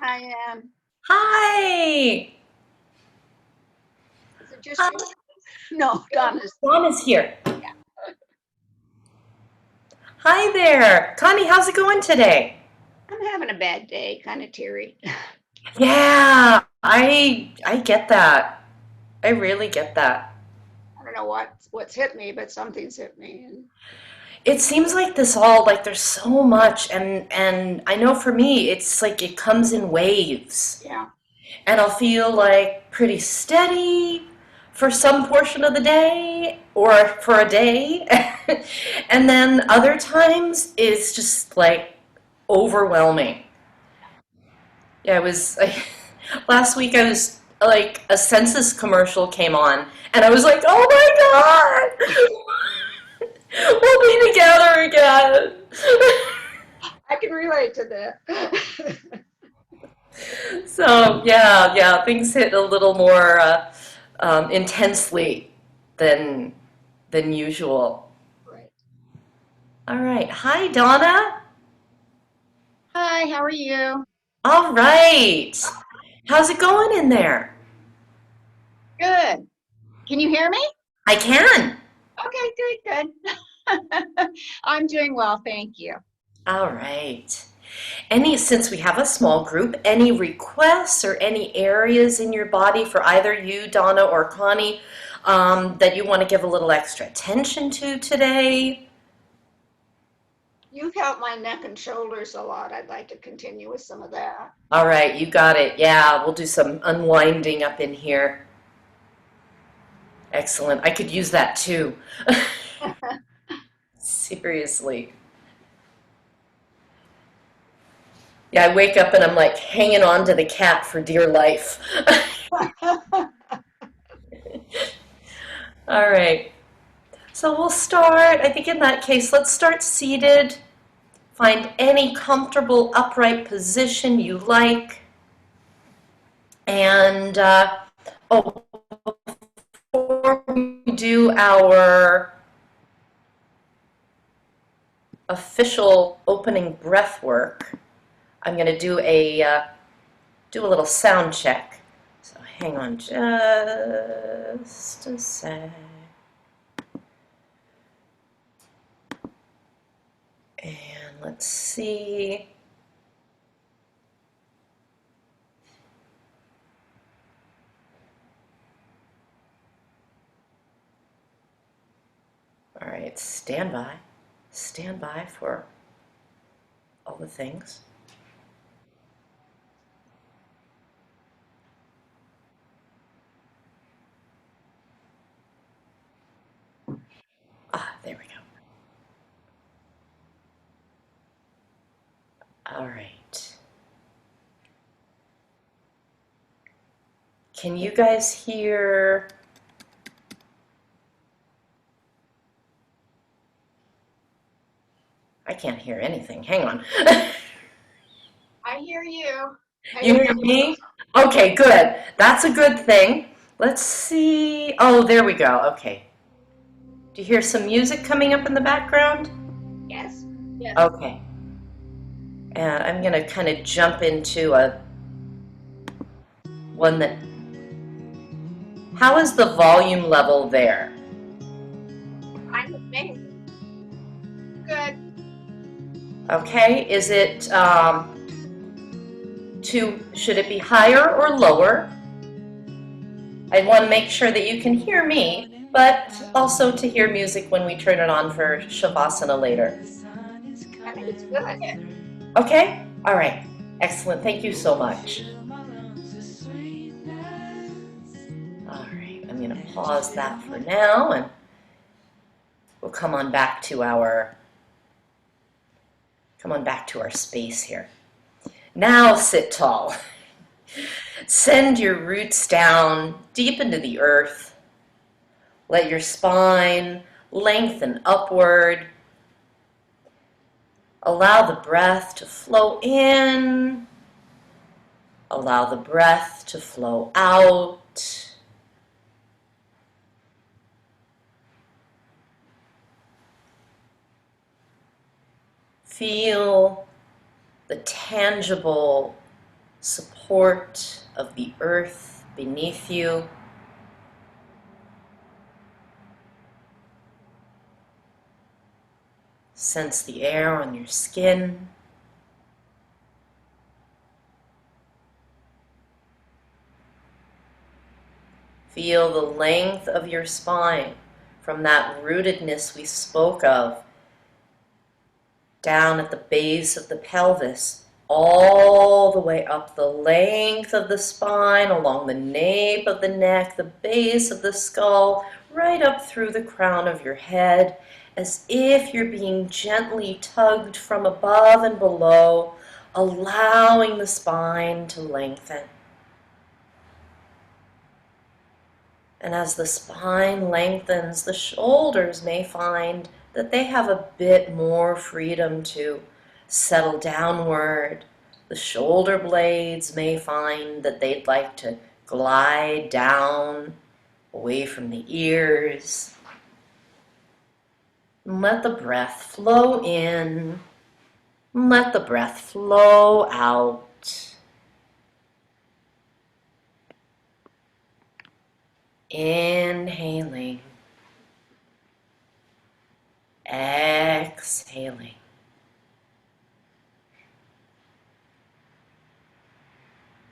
Hi, Ann. Hi. Is it just Hi. you? No, Donna's. Donna's here. Yeah, Hi there. Connie, how's it going today? I'm having a bad day, kind of teary. Yeah, I get that. I really get that. I don't know what's hit me, but something's hit me. And It seems like this all like there's so much and I know for me it's like it comes in waves. yeah, And I'll feel like pretty steady for some portion of the day or for a day. And then other times it's just like overwhelming. Yeah, last week I was like a census commercial came on and I was like, "Oh my God. We'll be together again." I can relate to that. So, yeah, things hit a little more intensely than than usual. Right. All right. Hi, Donna. Hi, how are you? All right. How's it going in there? Good. Can you hear me? I can. Okay, good. I'm doing well, thank you. All right. Since we have a small group, any requests or any areas in your body for either you, Donna, or Connie, that you want to give a little extra attention to today? You've helped my neck and shoulders a lot. I'd like to continue with some of that. All right, you got it. Yeah, we'll do some unwinding up in here. Excellent. I could use that too. Seriously. Yeah, I wake up and I'm like hanging on to the cat for dear life. All right. So we'll start, I think in that case, let's start seated. Find any comfortable upright position you like. And, oh, before we do our official opening breath work, I'm going to do a little sound check. So hang on just a sec. And let's see. All right, stand by. Stand by for all the things. Ah, there we go. All right. Can you guys hear? I can't hear anything. Hang on. I hear you. I You hear hear me? Okay, good. That's a good thing. Let's see. Oh, there we go. Okay. Do you hear some music coming up in the background? yes. Yes. Okay. And I'm going to kind of jump into a one that. How is the volume level there? I'm with me. Good. Okay. Is it should it be higher or lower? I want to make sure that you can hear me, but also to hear music when we turn it on for Shavasana later. I think it's good. Okay? All right. Excellent. Thank you so much. All right. I'm going to pause that for now and we'll come on back to our space here. Now sit tall. Send your roots down deep into the earth. Let your spine lengthen upward. Allow the breath to flow in. Allow the breath to flow out. Feel the tangible support of the earth beneath you. Sense the air on your skin. Feel the length of your spine from that rootedness we spoke of, down at the base of the pelvis, all the way up the length of the spine, along the nape of the neck, the base of the skull, right up through the crown of your head, as if you're being gently tugged from above and below, allowing the spine to lengthen. And as the spine lengthens, the shoulders may find that they have a bit more freedom to settle downward. The shoulder blades may find that they'd like to glide down away from the ears. And let the breath flow in. Let the breath flow out. Inhaling. Exhaling.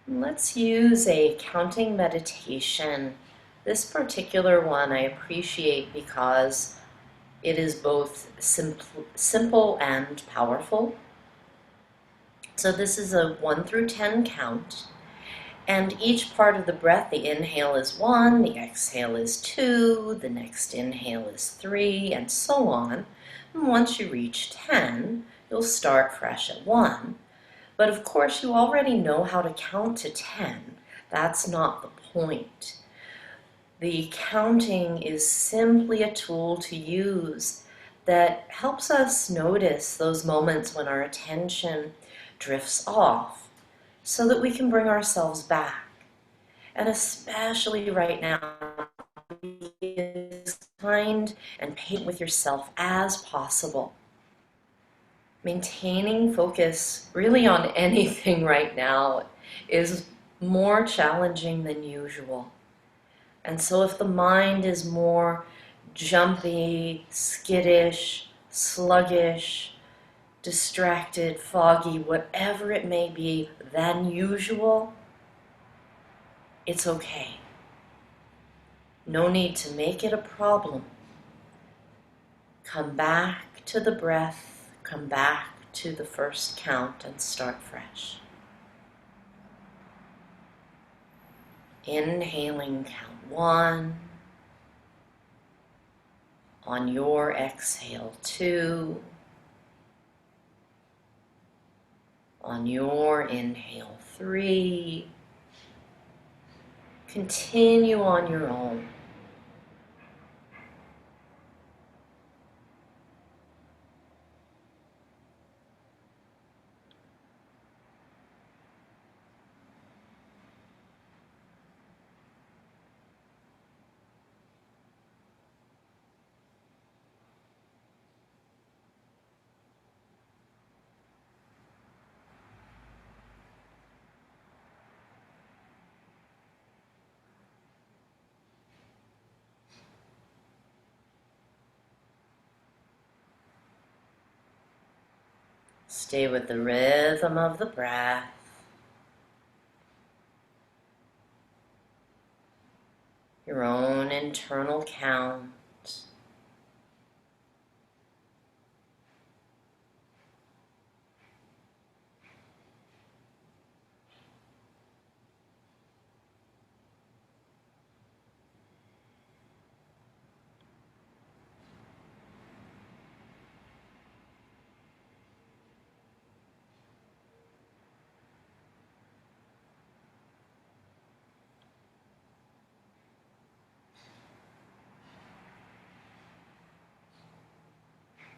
Let's use a counting meditation. This particular one I appreciate because it is both simple and powerful. So this is a 1 through 10 count. And each part of the breath, the inhale is 1, the exhale is 2, the next inhale is 3, and so on. And once you reach 10, you'll start fresh at 1. But of course, you already know how to count to 10. That's not the point. The counting is simply a tool to use that helps us notice those moments when our attention drifts off so that we can bring ourselves back. And especially right now, be as kind and patient with yourself as possible. Maintaining focus really on anything right now is more challenging than usual. And so if the mind is more jumpy, skittish, sluggish, distracted, foggy, whatever it may be than usual, it's okay. No need to make it a problem. Come back to the breath. Come back to the first count and start fresh. Inhaling, count 1. On your exhale, 2. On your inhale, 3. Continue on your own. Stay with the rhythm of the breath. Your own internal count.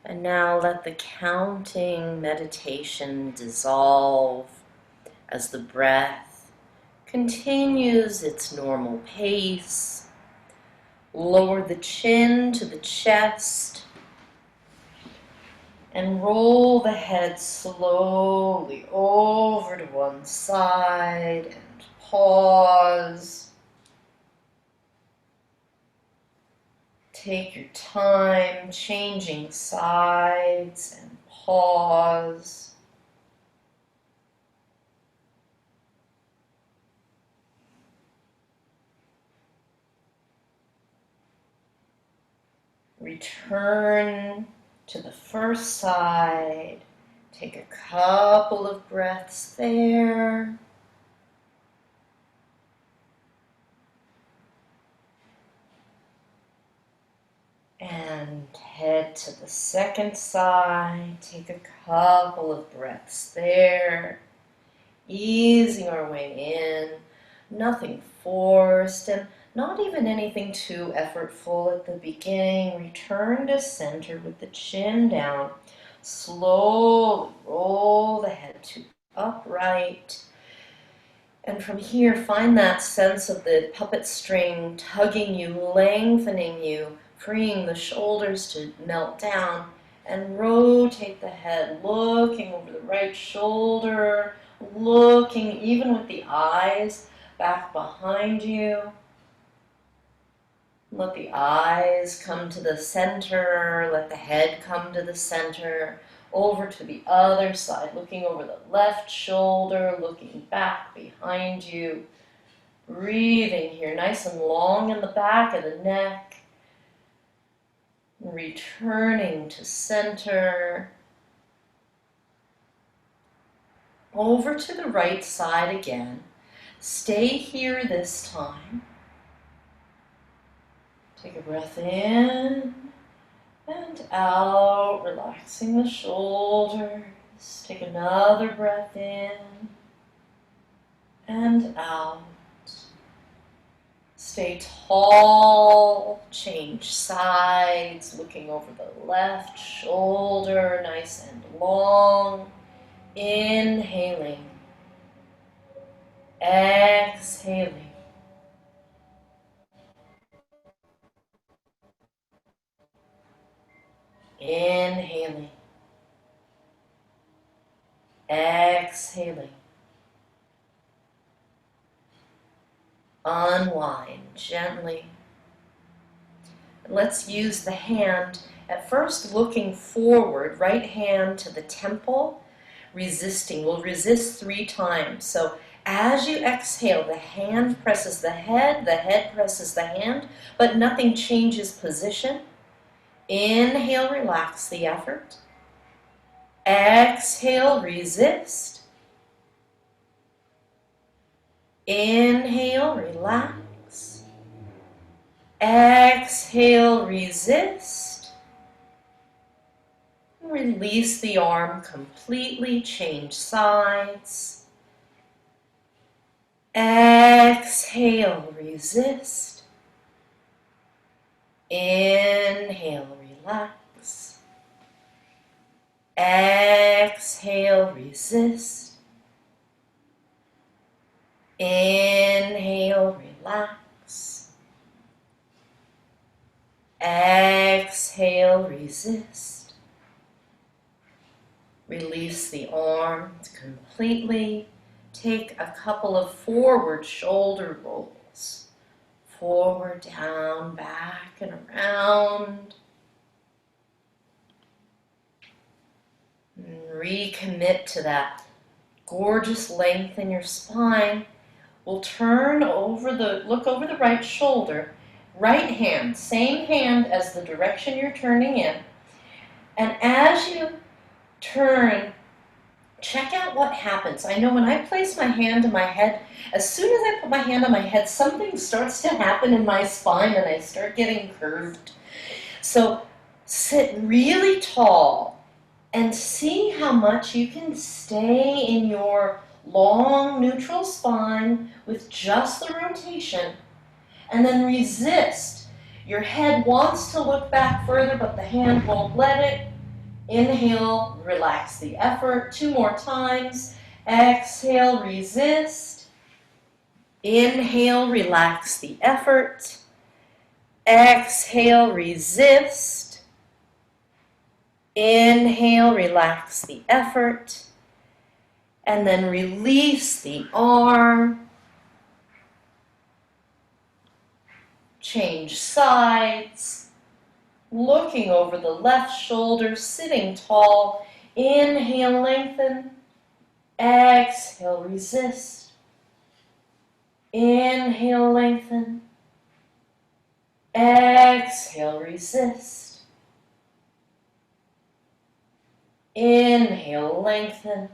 And now let the counting meditation dissolve as the breath continues its normal pace. Lower the chin to the chest And roll the head slowly over to one side and pause. Take your time changing sides and pause. Return to the first side. Take a couple of breaths there. And head to the second side. Take a couple of breaths there. Easing our way in. Nothing forced and not even anything too effortful at the beginning. Return to center with the chin down. Slowly roll the head to upright. And from here, find that sense of the puppet string tugging you, lengthening you, freeing the shoulders to melt down, and rotate the head, looking over the right shoulder, looking even with the eyes back behind you. Let the eyes come to the center, let the head come to the center, over to the other side, looking over the left shoulder, looking back behind you. Breathing here, nice and long in the back of the neck. Returning to center. Over to the right side again. Stay here this time. Take a breath in and out, relaxing the shoulders. Take another breath in and out. Stay tall, change sides, looking over the left shoulder, nice and long. Inhaling, exhaling. Inhaling, exhaling. Unwind gently. Let's use the hand at first looking forward, right hand to the temple, resisting. We'll resist 3 times. So as you exhale, the hand presses the head presses the hand, but nothing changes position. Inhale, relax the effort. Exhale, resist. Inhale, relax. Exhale, resist. Release the arm completely, change sides. Exhale, resist. Inhale, relax. Exhale, resist. Inhale, relax. Exhale, resist. Release the arms completely. Take a couple of forward shoulder rolls. Forward, down, back, and around. And recommit to that gorgeous length in your spine. We'll turn over look over the right shoulder. Right hand, same hand as the direction you're turning in. And as you turn, check out what happens. I know when I place my hand on my head, as soon as I put my hand on my head, something starts to happen in my spine and I start getting curved. So sit really tall and see how much you can stay in your long neutral spine with just the rotation, and then resist. Your head wants to look back further, but the hand won't let it. Inhale, relax the effort. 2 more times. Exhale, resist. Inhale, relax the effort. Exhale, resist. Inhale, relax the effort, and then release the arm. Change sides, looking over the left shoulder, sitting tall. Inhale, lengthen. Exhale, resist. Inhale, lengthen. Exhale, resist. Inhale, lengthen.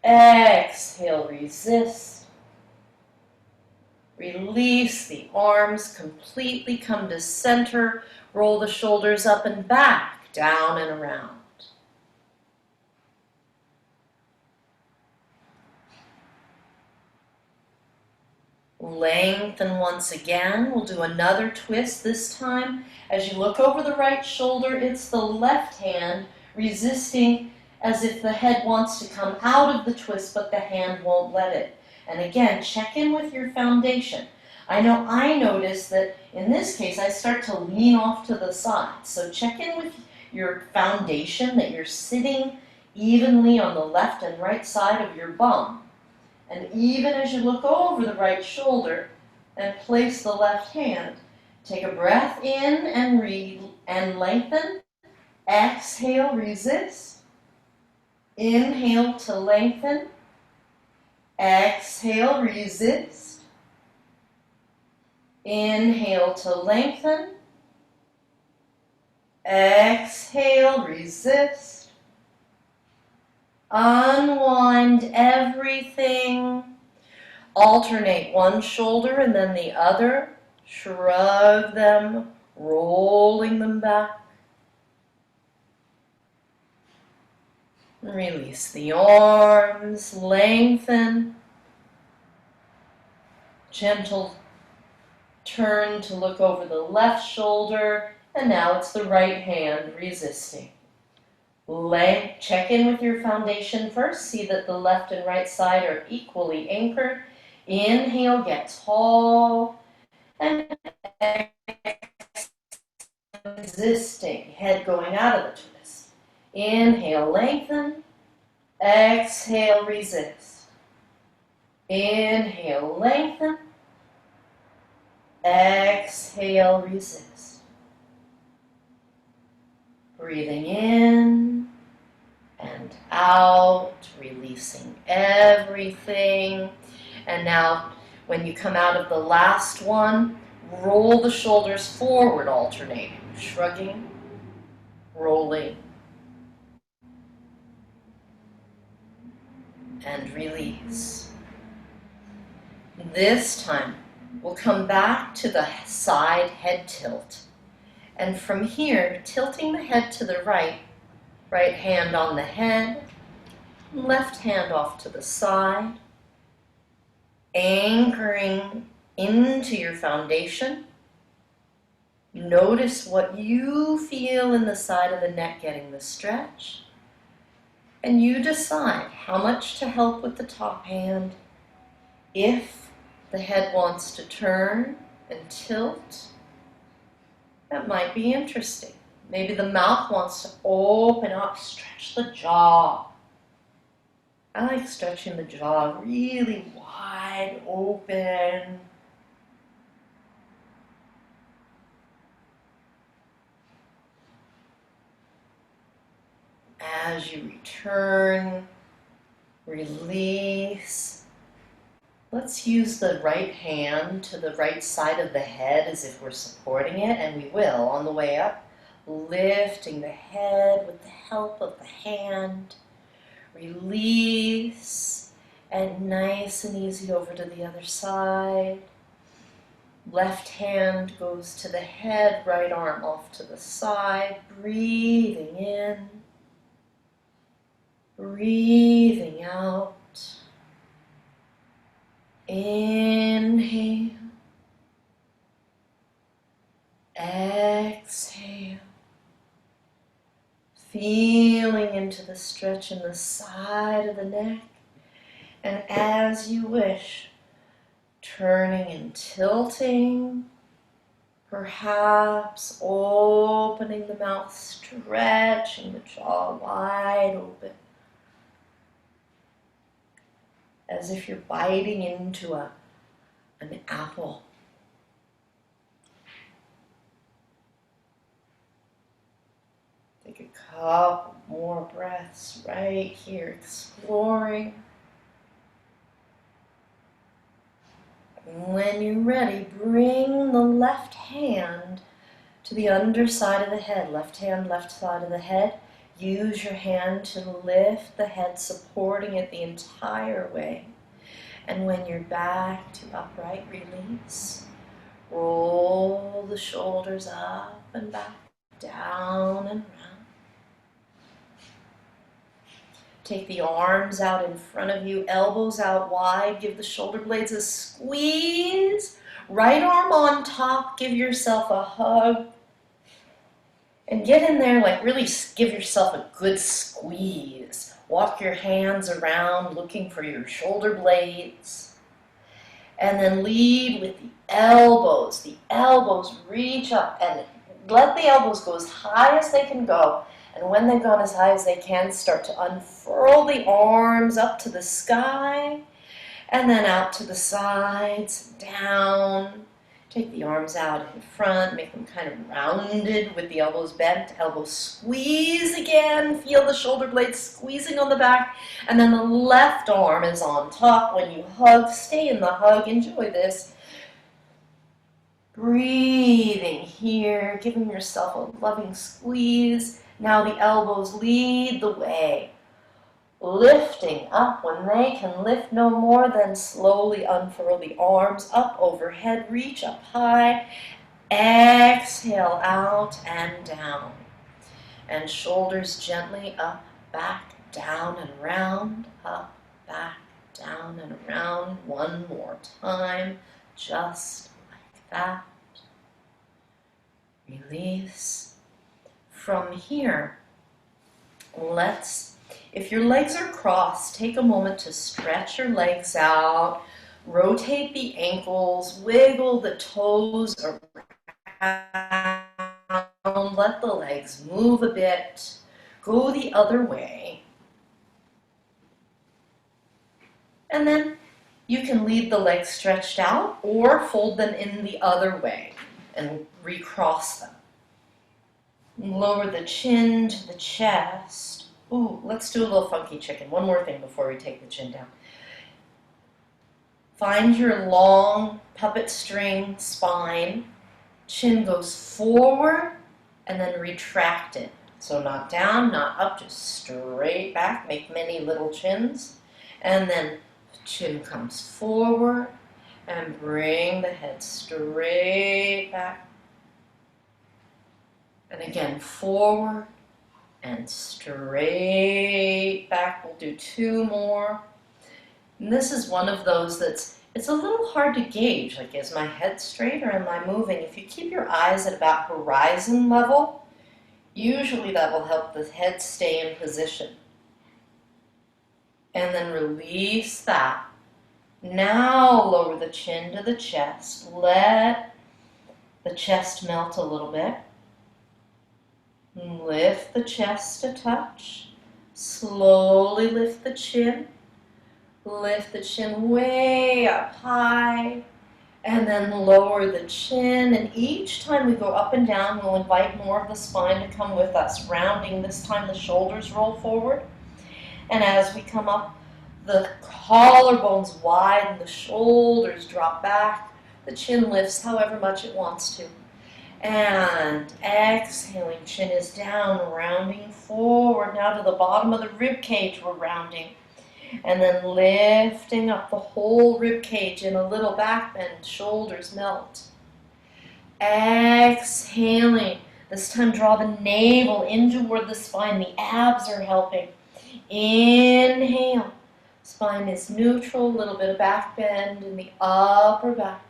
Exhale, resist. Release the arms completely, come to center. Roll the shoulders up and back, down and around. Lengthen once again. We'll do another twist this time. As you look over the right shoulder, it's the left hand resisting as if the head wants to come out of the twist, but the hand won't let it. And again, check in with your foundation. I know I notice that in this case, I start to lean off to the side. So check in with your foundation, that you're sitting evenly on the left and right side of your bum. And even as you look over the right shoulder and place the left hand, take a breath in and lengthen. Exhale, resist. Inhale to lengthen. Exhale, resist. Inhale to lengthen. Exhale, resist. Unwind everything. Alternate one shoulder and then the other. Shrug them, rolling them back. Release the arms, lengthen. Gentle turn to look over the left shoulder, and now it's the right hand resisting. Check in with your foundation first. See that the left and right side are equally anchored. Inhale, get tall. And resisting, head going out of the twist. Inhale, lengthen. Exhale, resist. Inhale, lengthen. Exhale, resist. Breathing in and out, releasing everything. And now, when you come out of the last one, roll the shoulders forward, alternating, shrugging, rolling, and release. This time, we'll come back to the side head tilt. And from here, tilting the head to the right, right hand on the head, left hand off to the side, anchoring into your foundation. Notice what you feel in the side of the neck getting the stretch. And you decide how much to help with the top hand. If the head wants to turn and tilt, that might be interesting. Maybe the mouth wants to open up, stretch the jaw. I like stretching the jaw really wide open. As you return, release. Let's use the right hand to the right side of the head as if we're supporting it, and we will on the way up, lifting the head with the help of the hand. Release, and nice and easy over to the other side. Left hand goes to the head, right arm off to the side, breathing in, breathing out. Inhale, exhale, feeling into the stretch in the side of the neck, and as you wish, turning and tilting, Perhaps opening the mouth, stretching the jaw wide open, as if you're biting into an apple. Take a couple more breaths right here, exploring. And when you're ready, bring the left hand to the underside of the head. Left hand, left side of the head. Use your hand to lift the head, supporting it the entire way. And when you're back to upright, release. Roll the shoulders up and back, down and round. Take the arms out in front of you, elbows out wide. Give the shoulder blades a squeeze. Right arm on top. Give yourself a hug. And get in there, like really give yourself a good squeeze. Walk your hands around looking for your shoulder blades. And then lead with the elbows. The elbows reach up and let the elbows go as high as they can go. And when they've gone as high as they can, start to unfurl the arms up to the sky and then out to the sides, down. Take the arms out in front, make them kind of rounded with the elbows bent. Elbows squeeze again. Feel the shoulder blades squeezing on the back. And then the left arm is on top. When you hug, stay in the hug. Enjoy this. Breathing here, giving yourself a loving squeeze. Now the elbows lead the way. Lifting up when they can lift no more, then slowly unfurl the arms up overhead, reach up high, exhale out and down. And shoulders gently up, back, down and around, up, back, down and around. One more time, just like that. Release. From here, if your legs are crossed, take a moment to stretch your legs out, rotate the ankles, wiggle the toes around, let the legs move a bit, go the other way. And then you can leave the legs stretched out or fold them in the other way and recross them. Lower the chin to the chest. Ooh, let's do a little funky chicken. One more thing before we take the chin down. Find your long puppet string spine. Chin goes forward and then retract it. So not down, not up, just straight back. Make many little chins. And then chin comes forward and bring the head straight back. And again, forward and straight back. We'll do two more. And this is one of those it's a little hard to gauge. Like, is my head straight or am I moving? If you keep your eyes at about horizon level, usually that will help the head stay in position. And then release that. Now lower the chin to the chest. Let the chest melt a little bit. Lift the chest a touch. Slowly lift the chin. Lift the chin way up high. And then lower the chin. And each time we go up and down, we'll invite more of the spine to come with us. Rounding, this time the shoulders roll forward. And as we come up, the collarbones widen, the shoulders drop back. The chin lifts however much it wants to. And exhaling, chin is down, rounding forward. Now to the bottom of the rib cage, we're rounding. And then lifting up the whole rib cage in a little back bend, shoulders melt. Exhaling, this time draw the navel in toward the spine, the abs are helping. Inhale, spine is neutral, a little bit of back bend in the upper back.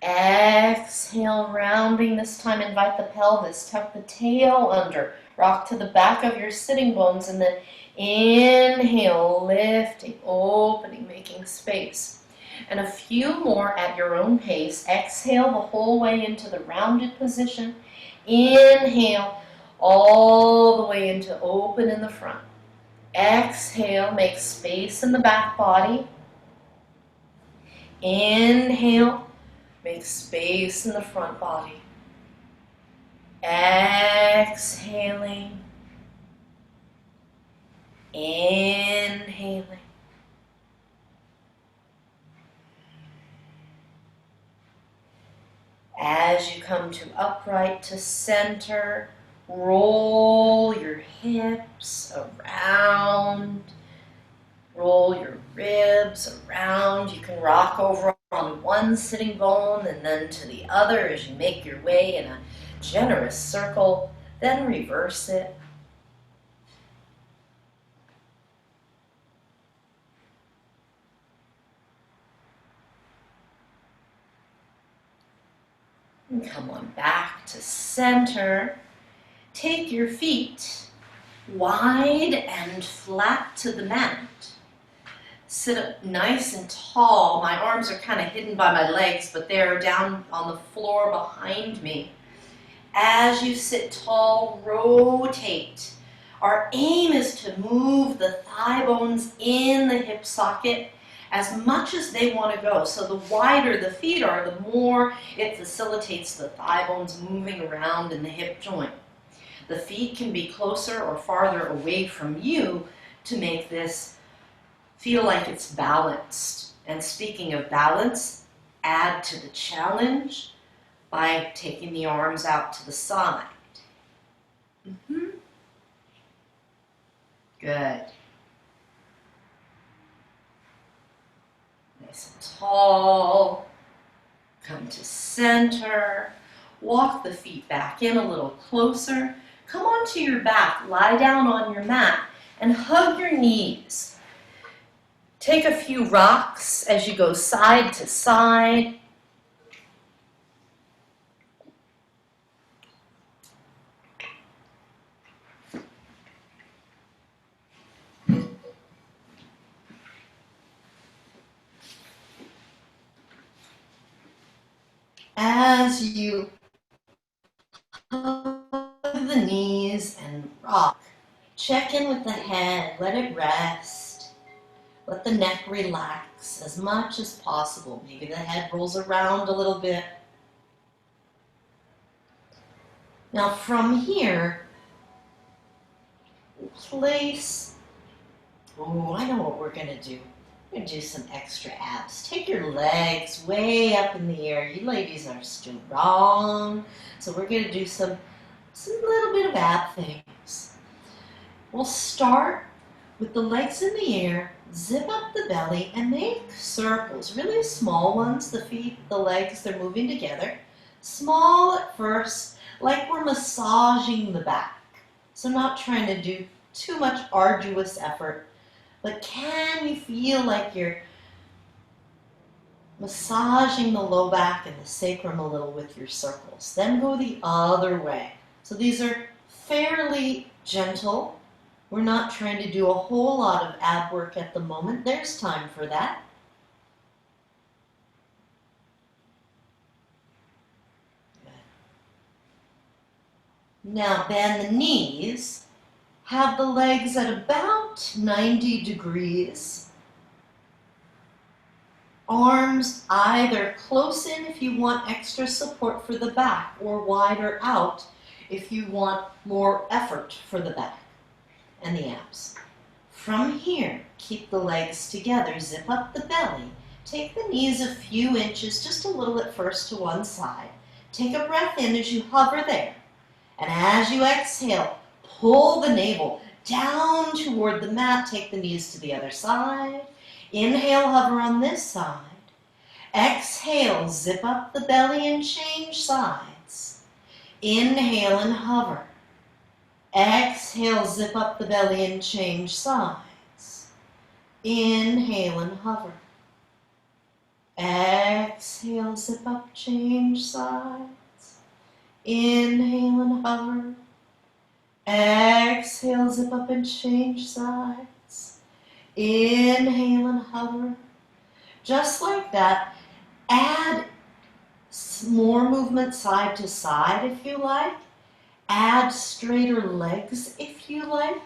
Exhale, rounding, this time invite the pelvis, tuck the tail under, rock to the back of your sitting bones, and then inhale, lifting, opening, making space. And a few more at your own pace. Exhale the whole way into the rounded position. Inhale all the way into open in the front. Exhale, make space in the back body. Inhale, make space in the front body. Exhaling. Inhaling. As you come to upright to center, roll your hips around. Roll your ribs around. You can rock over on one sitting bone and then to the other as you make your way in a generous circle. Then reverse it. And come on back to center. Take your feet wide and flat to the mat. Sit up nice and tall. My arms are kind of hidden by my legs, but they're down on the floor behind me. As you sit tall, rotate. Our aim is to move the thigh bones in the hip socket as much as they want to go. So the wider the feet are, the more it facilitates the thigh bones moving around in the hip joint. The feet can be closer or farther away from you to make this feel like it's balanced. And speaking of balance, add to the challenge by taking the arms out to the side. Good. Nice and tall. Come to center. Walk the feet back in a little closer. Come onto your back. Lie down on your mat and hug your knees. Take a few rocks as you go side to side. As you hug the knees and rock, check in with the head, let it rest. Let the neck relax as much as possible. Maybe the head rolls around a little bit. Now from here, place, I know what we're going to do. We're going to do some extra abs. Take your legs way up in the air. You ladies are strong. So we're going to do some little bit of ab things. We'll start with the legs in the air, zip up the belly, and make circles. Really small ones, the feet, the legs, they're moving together. Small at first, like we're massaging the back. So not trying to do too much arduous effort. But can you feel like you're massaging the low back and the sacrum a little with your circles? Then go the other way. So these are fairly gentle. We're not trying to do a whole lot of ab work at the moment. There's time for that. Good. Now bend the knees. Have the legs at about 90 degrees. Arms either close in if you want extra support for the back, or wider out if you want more effort for the back and the abs. From here, keep the legs together, zip up the belly, take the knees a few inches, just a little at first to one side. Take a breath in as you hover there, and as you exhale, pull the navel down toward the mat, take the knees to the other side. Inhale, hover on this side. Exhale, zip up the belly and change sides. Inhale and hover. Exhale, zip up the belly and change sides. Inhale and hover. Exhale, zip up, change sides. Inhale and hover. Exhale, zip up and change sides. Inhale and hover. Just like that. Add more movement side to side if you like. Add straighter legs if you like,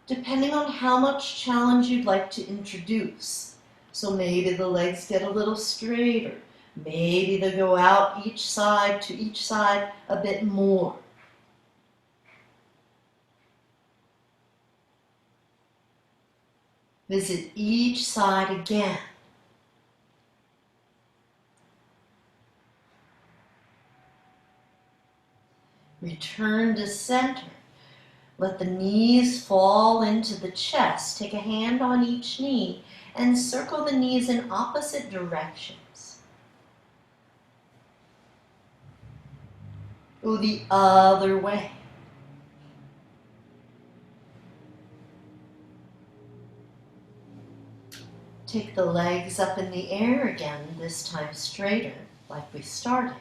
depending on how much challenge you'd like to introduce. So maybe the legs get a little straighter. Maybe they go out to each side a bit more. Visit each side again. Return to center. Let the knees fall into the chest. Take a hand on each knee and circle the knees in opposite directions. Go the other way. Take the legs up in the air again, this time straighter, like we started.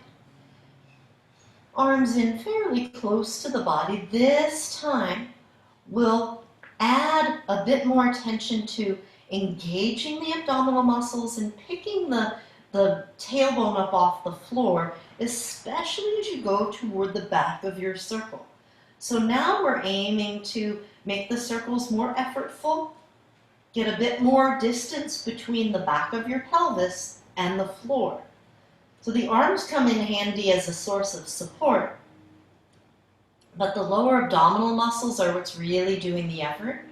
Arms in fairly close to the body. This time, we'll add a bit more attention to engaging the abdominal muscles and picking the tailbone up off the floor, especially as you go toward the back of your circle. So now we're aiming to make the circles more effortful, get a bit more distance between the back of your pelvis and the floor. So the arms come in handy as a source of support, but the lower abdominal muscles are what's really doing the effort.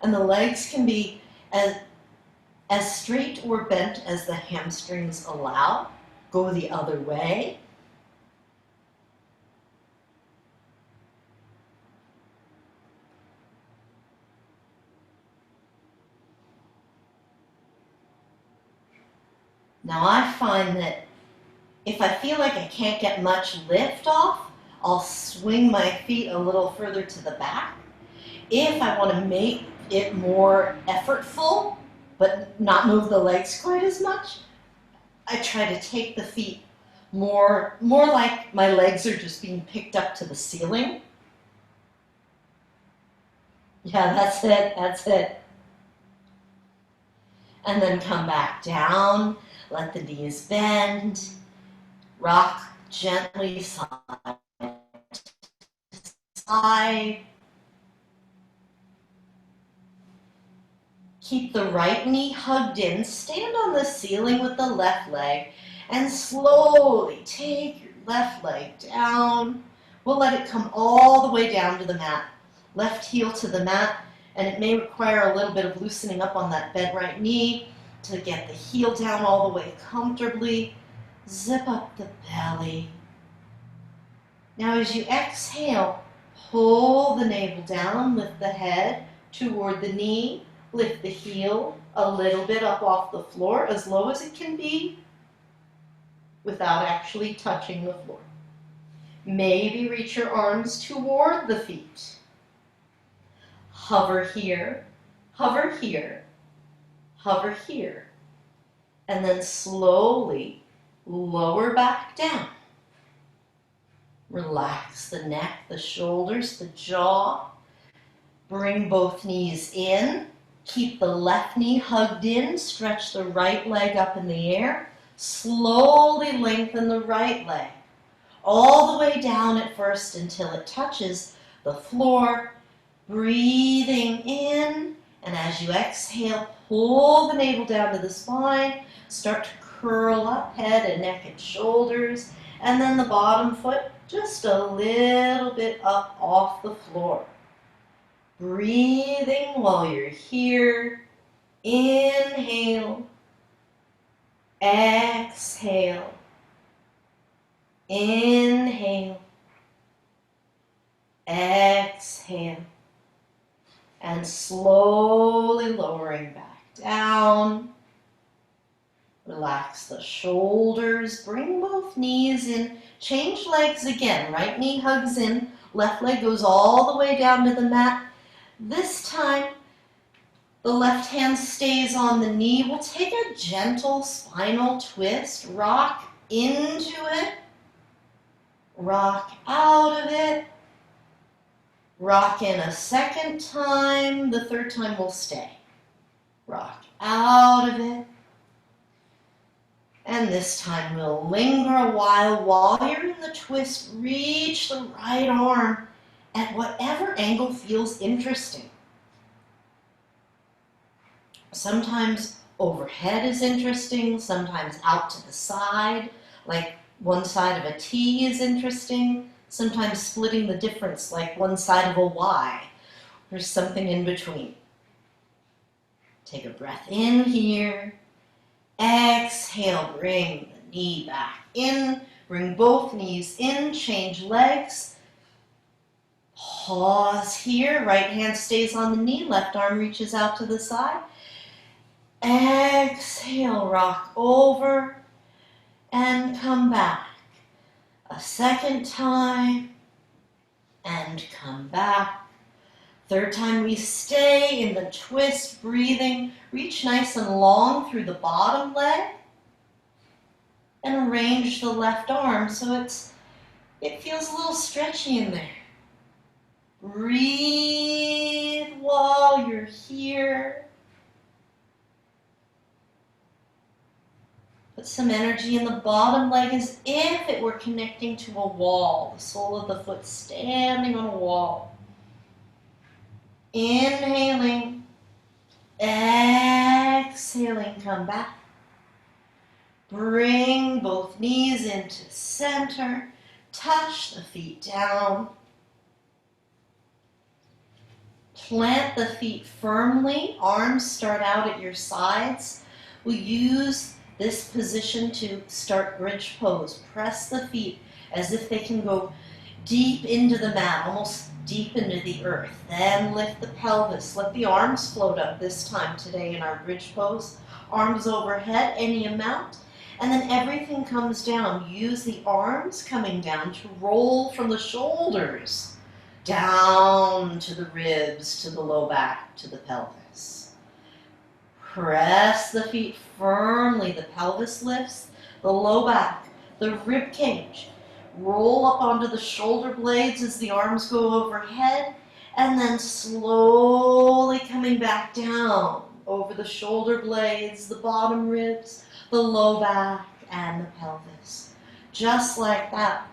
And the legs can be as straight or bent as the hamstrings allow. Go the other way. Now I find that if I feel like I can't get much lift off, I'll swing my feet a little further to the back. If I want to make it more effortful, but not move the legs quite as much, I try to take the feet more like my legs are just being picked up to the ceiling. Yeah, that's it. And then come back down, let the knees bend, rock gently side to side. Keep the right knee hugged in, stand on the ceiling with the left leg, and slowly take your left leg down. We'll let it come all the way down to the mat. Left heel to the mat, and it may require a little bit of loosening up on that bent right knee to get the heel down all the way comfortably. Zip up the belly. Now as you exhale, pull the navel down, lift the head toward the knee, lift the heel a little bit up off the floor, as low as it can be, without actually touching the floor. Maybe reach your arms toward the feet. Hover here, hover here, hover here, and then slowly lower back down. Relax the neck, the shoulders, the jaw. Bring both knees in. Keep the left knee hugged in. Stretch the right leg up in the air. Slowly lengthen the right leg. All the way down at first until it touches the floor. Breathing in. And as you exhale, pull the navel down to the spine. Start to curl up, head and neck and shoulders. And then the bottom foot just a little bit up off the floor. Breathing while you're here. Inhale. Exhale. Inhale. Exhale. And slowly lowering back down. Relax the shoulders. Bring both knees in. Change legs again. Right knee hugs in. Left leg goes all the way down to the mat. This time, the left hand stays on the knee. We'll take a gentle spinal twist. Rock into it. Rock out of it. Rock in a second time. The third time we'll stay. Rock out of it. And this time we'll linger a while you're in the twist. Reach the right arm at whatever angle feels interesting. Sometimes overhead is interesting, sometimes out to the side, like one side of a T is interesting, sometimes splitting the difference, like one side of a Y. There's something in between. Take a breath in here. Exhale, bring the knee back in. Bring both knees in, change legs. Pause here. Right hand stays on the knee, left arm reaches out to the side. Exhale, rock over and come back. A second time and come back. Third time we stay in the twist, breathing. Reach nice and long through the bottom leg and arrange the left arm so it feels a little stretchy in there. Breathe while you're here. Put some energy in the bottom leg as if it were connecting to a wall, the sole of the foot standing on a wall. Inhaling, exhaling, come back. Bring both knees into center, touch the feet down. Plant the feet firmly, arms start out at your sides. We'll use this position to start bridge pose. Press the feet as if they can go deep into the mat, almost deep into the earth. Then lift the pelvis. Let the arms float up this time today in our bridge pose. Arms overhead, any amount. And then everything comes down. Use the arms coming down to roll from the shoulders down to the ribs, to the low back, to the pelvis. Press the feet firmly. The pelvis lifts, the low back, the rib cage. Roll up onto the shoulder blades as the arms go overhead, and then slowly coming back down over the shoulder blades, the bottom ribs, the low back, and the pelvis. Just like that.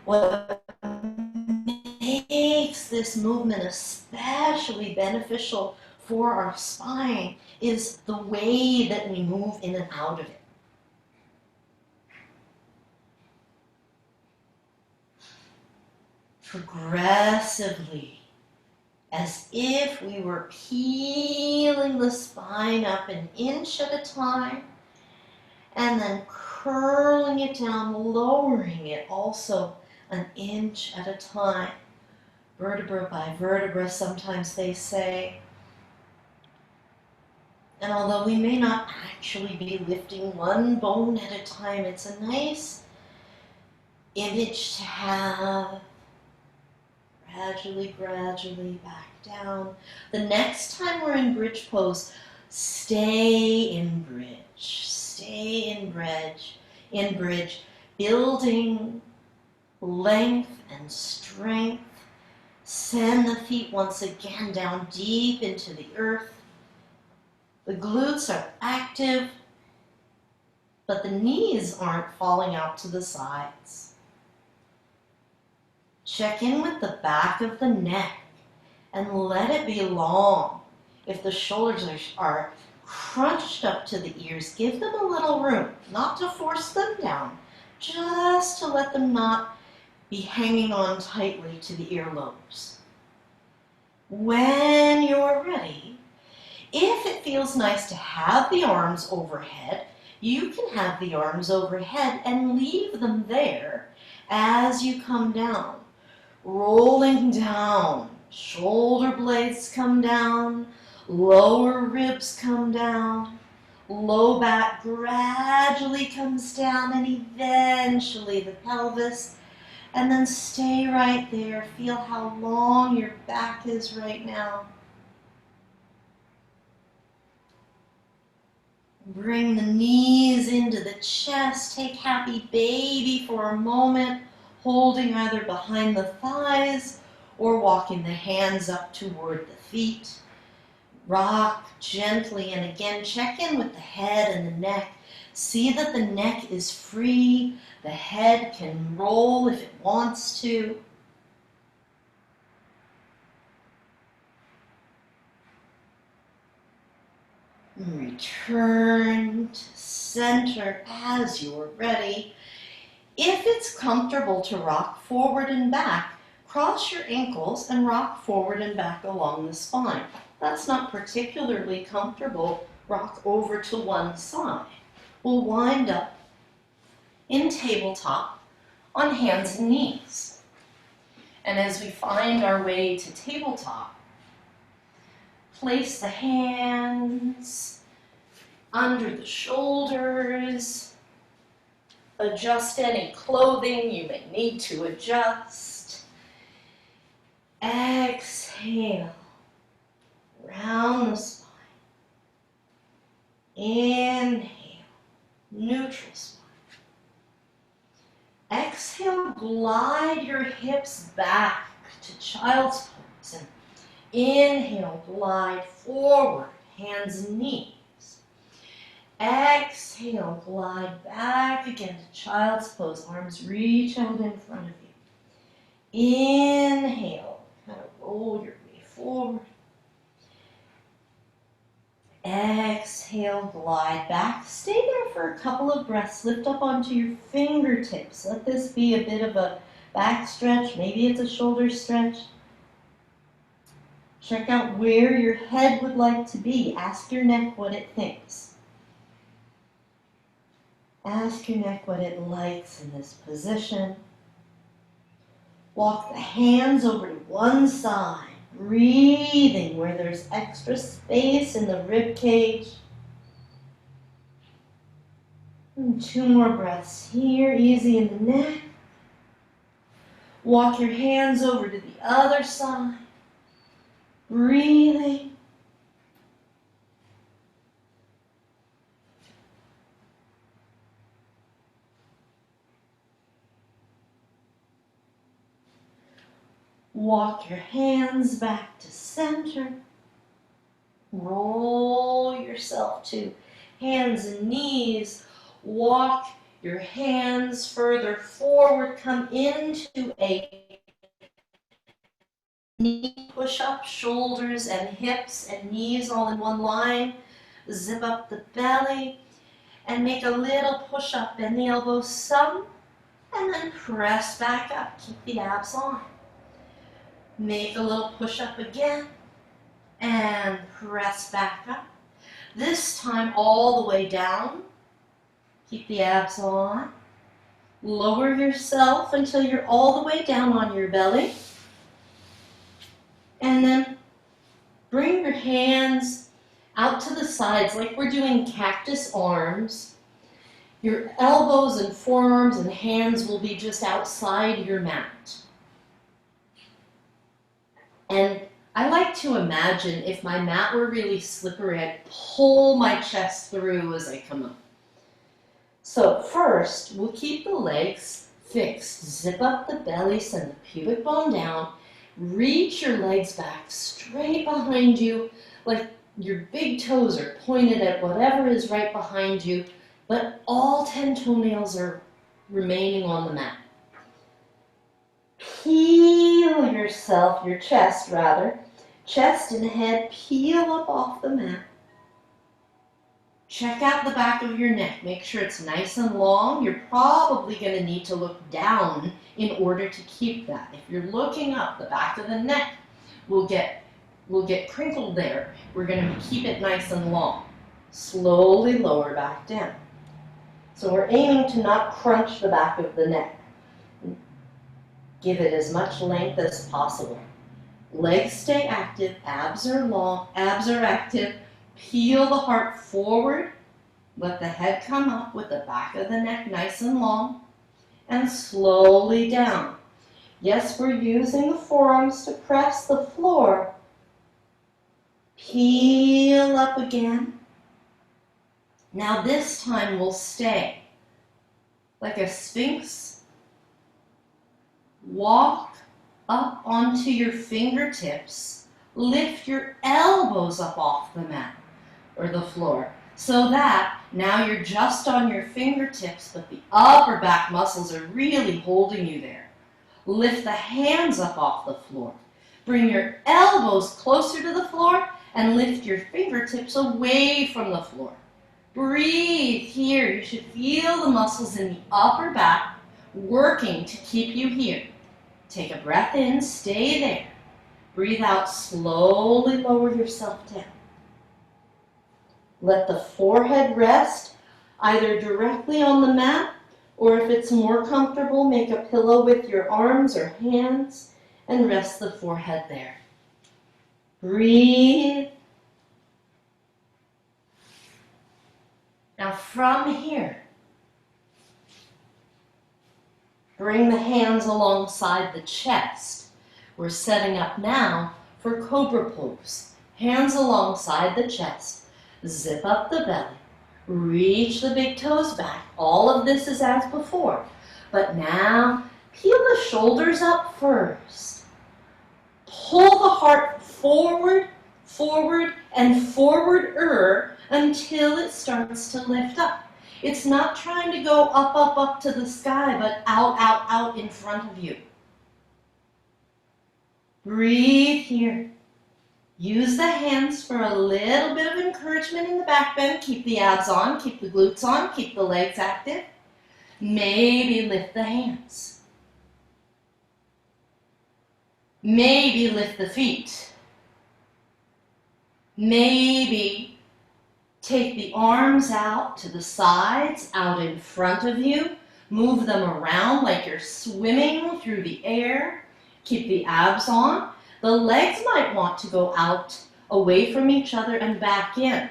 What makes this movement especially beneficial for our spine is the way that we move in and out of it. Progressively, as if we were peeling the spine up an inch at a time, and then curling it down, lowering it also an inch at a time, vertebra by vertebra, sometimes they say. And although we may not actually be lifting one bone at a time, it's a nice image to have. Gradually back down. The next time we're in bridge pose, stay in bridge. Stay in bridge, building length and strength. Send the feet once again down deep into the earth. The glutes are active, but the knees aren't falling out to the sides. Check in with the back of the neck and let it be long. If the shoulders are crunched up to the ears, give them a little room, not to force them down, just to let them not be hanging on tightly to the earlobes. When you're ready, if it feels nice to have the arms overhead, you can have the arms overhead and leave them there as you come down. Rolling down, shoulder blades come down, lower ribs come down, low back gradually comes down, and eventually the pelvis. And then stay right there. Feel how long your back is right now. Bring the knees into the chest. Take happy baby for a moment, holding either behind the thighs or walking the hands up toward the feet. Rock gently, and again check in with the head and the neck. See that the neck is free, the head can roll if it wants to. Return to center as you're ready. If it's comfortable to rock forward and back, cross your ankles and rock forward and back along the spine. That's not particularly comfortable. Rock over to one side. We'll wind up in tabletop on hands and knees. And as we find our way to tabletop, place the hands under the shoulders. Adjust any clothing you may need to adjust. Exhale, round the spine. Inhale, neutral spine. Exhale, glide your hips back to child's pose. And inhale, glide forward, hands and knees. Exhale, glide back again to child's pose. Arms reach out in front of you. Inhale, kind of roll your way forward. Exhale, glide back. Stay there for a couple of breaths. Lift up onto your fingertips. Let this be a bit of a back stretch. Maybe it's a shoulder stretch. Check out where your head would like to be. Ask your neck what it thinks. Ask your neck what it likes in this position. Walk the hands over to one side, breathing where there's extra space in the rib cage. And 2 more breaths here, easy in the neck. Walk your hands over to the other side, breathing. Walk your hands back to center. Roll yourself to hands and knees. Walk your hands further forward. Come into a knee push-up, shoulders and hips and knees all in one line. Zip up the belly and make a little push-up. Bend the elbows some and then press back up. Keep the abs on. Make a little push-up again and press back up. This time all the way down. Keep the abs on. Lower yourself until you're all the way down on your belly. And then bring your hands out to the sides like we're doing cactus arms. Your elbows and forearms and hands will be just outside your mat. And I like to imagine if my mat were really slippery, I'd pull my chest through as I come up. So first, we'll keep the legs fixed. Zip up the belly, send the pubic bone down. Reach your legs back straight behind you, like your big toes are pointed at whatever is right behind you, but all 10 toenails are remaining on the mat. Peel yourself, your chest rather, chest and head, peel up off the mat. Check out the back of your neck. Make sure it's nice and long. You're probably going to need to look down in order to keep that. If you're looking up, the back of the neck will get crinkled there. We're going to keep it nice and long. Slowly lower back down. So we're aiming to not crunch the back of the neck. Give it as much length as possible. Legs stay active, abs are long, abs are active. Peel the heart forward. Let the head come up with the back of the neck nice and long. And slowly down. Yes, we're using the forearms to press the floor. Peel up again. Now this time we'll stay like a sphinx. Walk up onto your fingertips. Lift your elbows up off the mat or the floor so that Now you're just on your fingertips, but the upper back muscles are really holding you there. Lift the hands up off the floor. Bring your elbows closer to the floor and lift your fingertips away from the floor. Breathe here. You should feel the muscles in the upper back working to keep you here. Take a breath in, stay there. Breathe out, slowly lower yourself down. Let the forehead rest either directly on the mat, or if it's more comfortable, make a pillow with your arms or hands and rest the forehead there. Breathe. Now from here, bring the hands alongside the chest. We're setting up now for cobra pose. Hands alongside the chest. Zip up the belly. Reach the big toes back. All of this is as before. But now, peel the shoulders up first. Pull the heart forward, forward, and forward-er until it starts to lift up. It's not trying to go up, up, up to the sky, but out, out, out in front of you. Breathe here. Use the hands for a little bit of encouragement in the back bend. Keep the abs on, keep the glutes on, keep the legs active. Maybe lift the hands. Maybe lift the feet. Maybe take the arms out to the sides, out in front of you. Move them around like you're swimming through the air. Keep the abs on. The legs might want to go out away from each other and back in.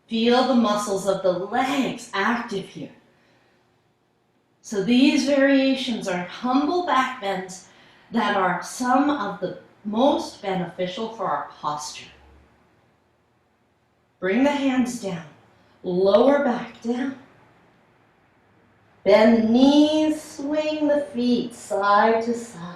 Feel the muscles of the legs active here. So these variations are humble back bends that are some of the most beneficial for our posture. Bring the hands down, lower back down. Bend the knees, swing the feet side to side.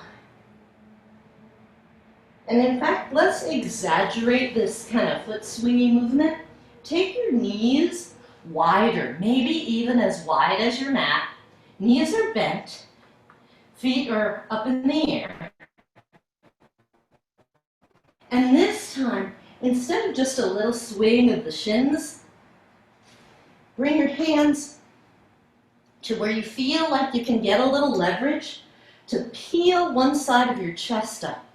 And in fact, let's exaggerate this kind of foot swinging movement. Take your knees wider, maybe even as wide as your mat. Knees are bent, feet are up in the air. And this time, instead of just a little swing of the shins, bring your hands to where you feel like you can get a little leverage to peel one side of your chest up.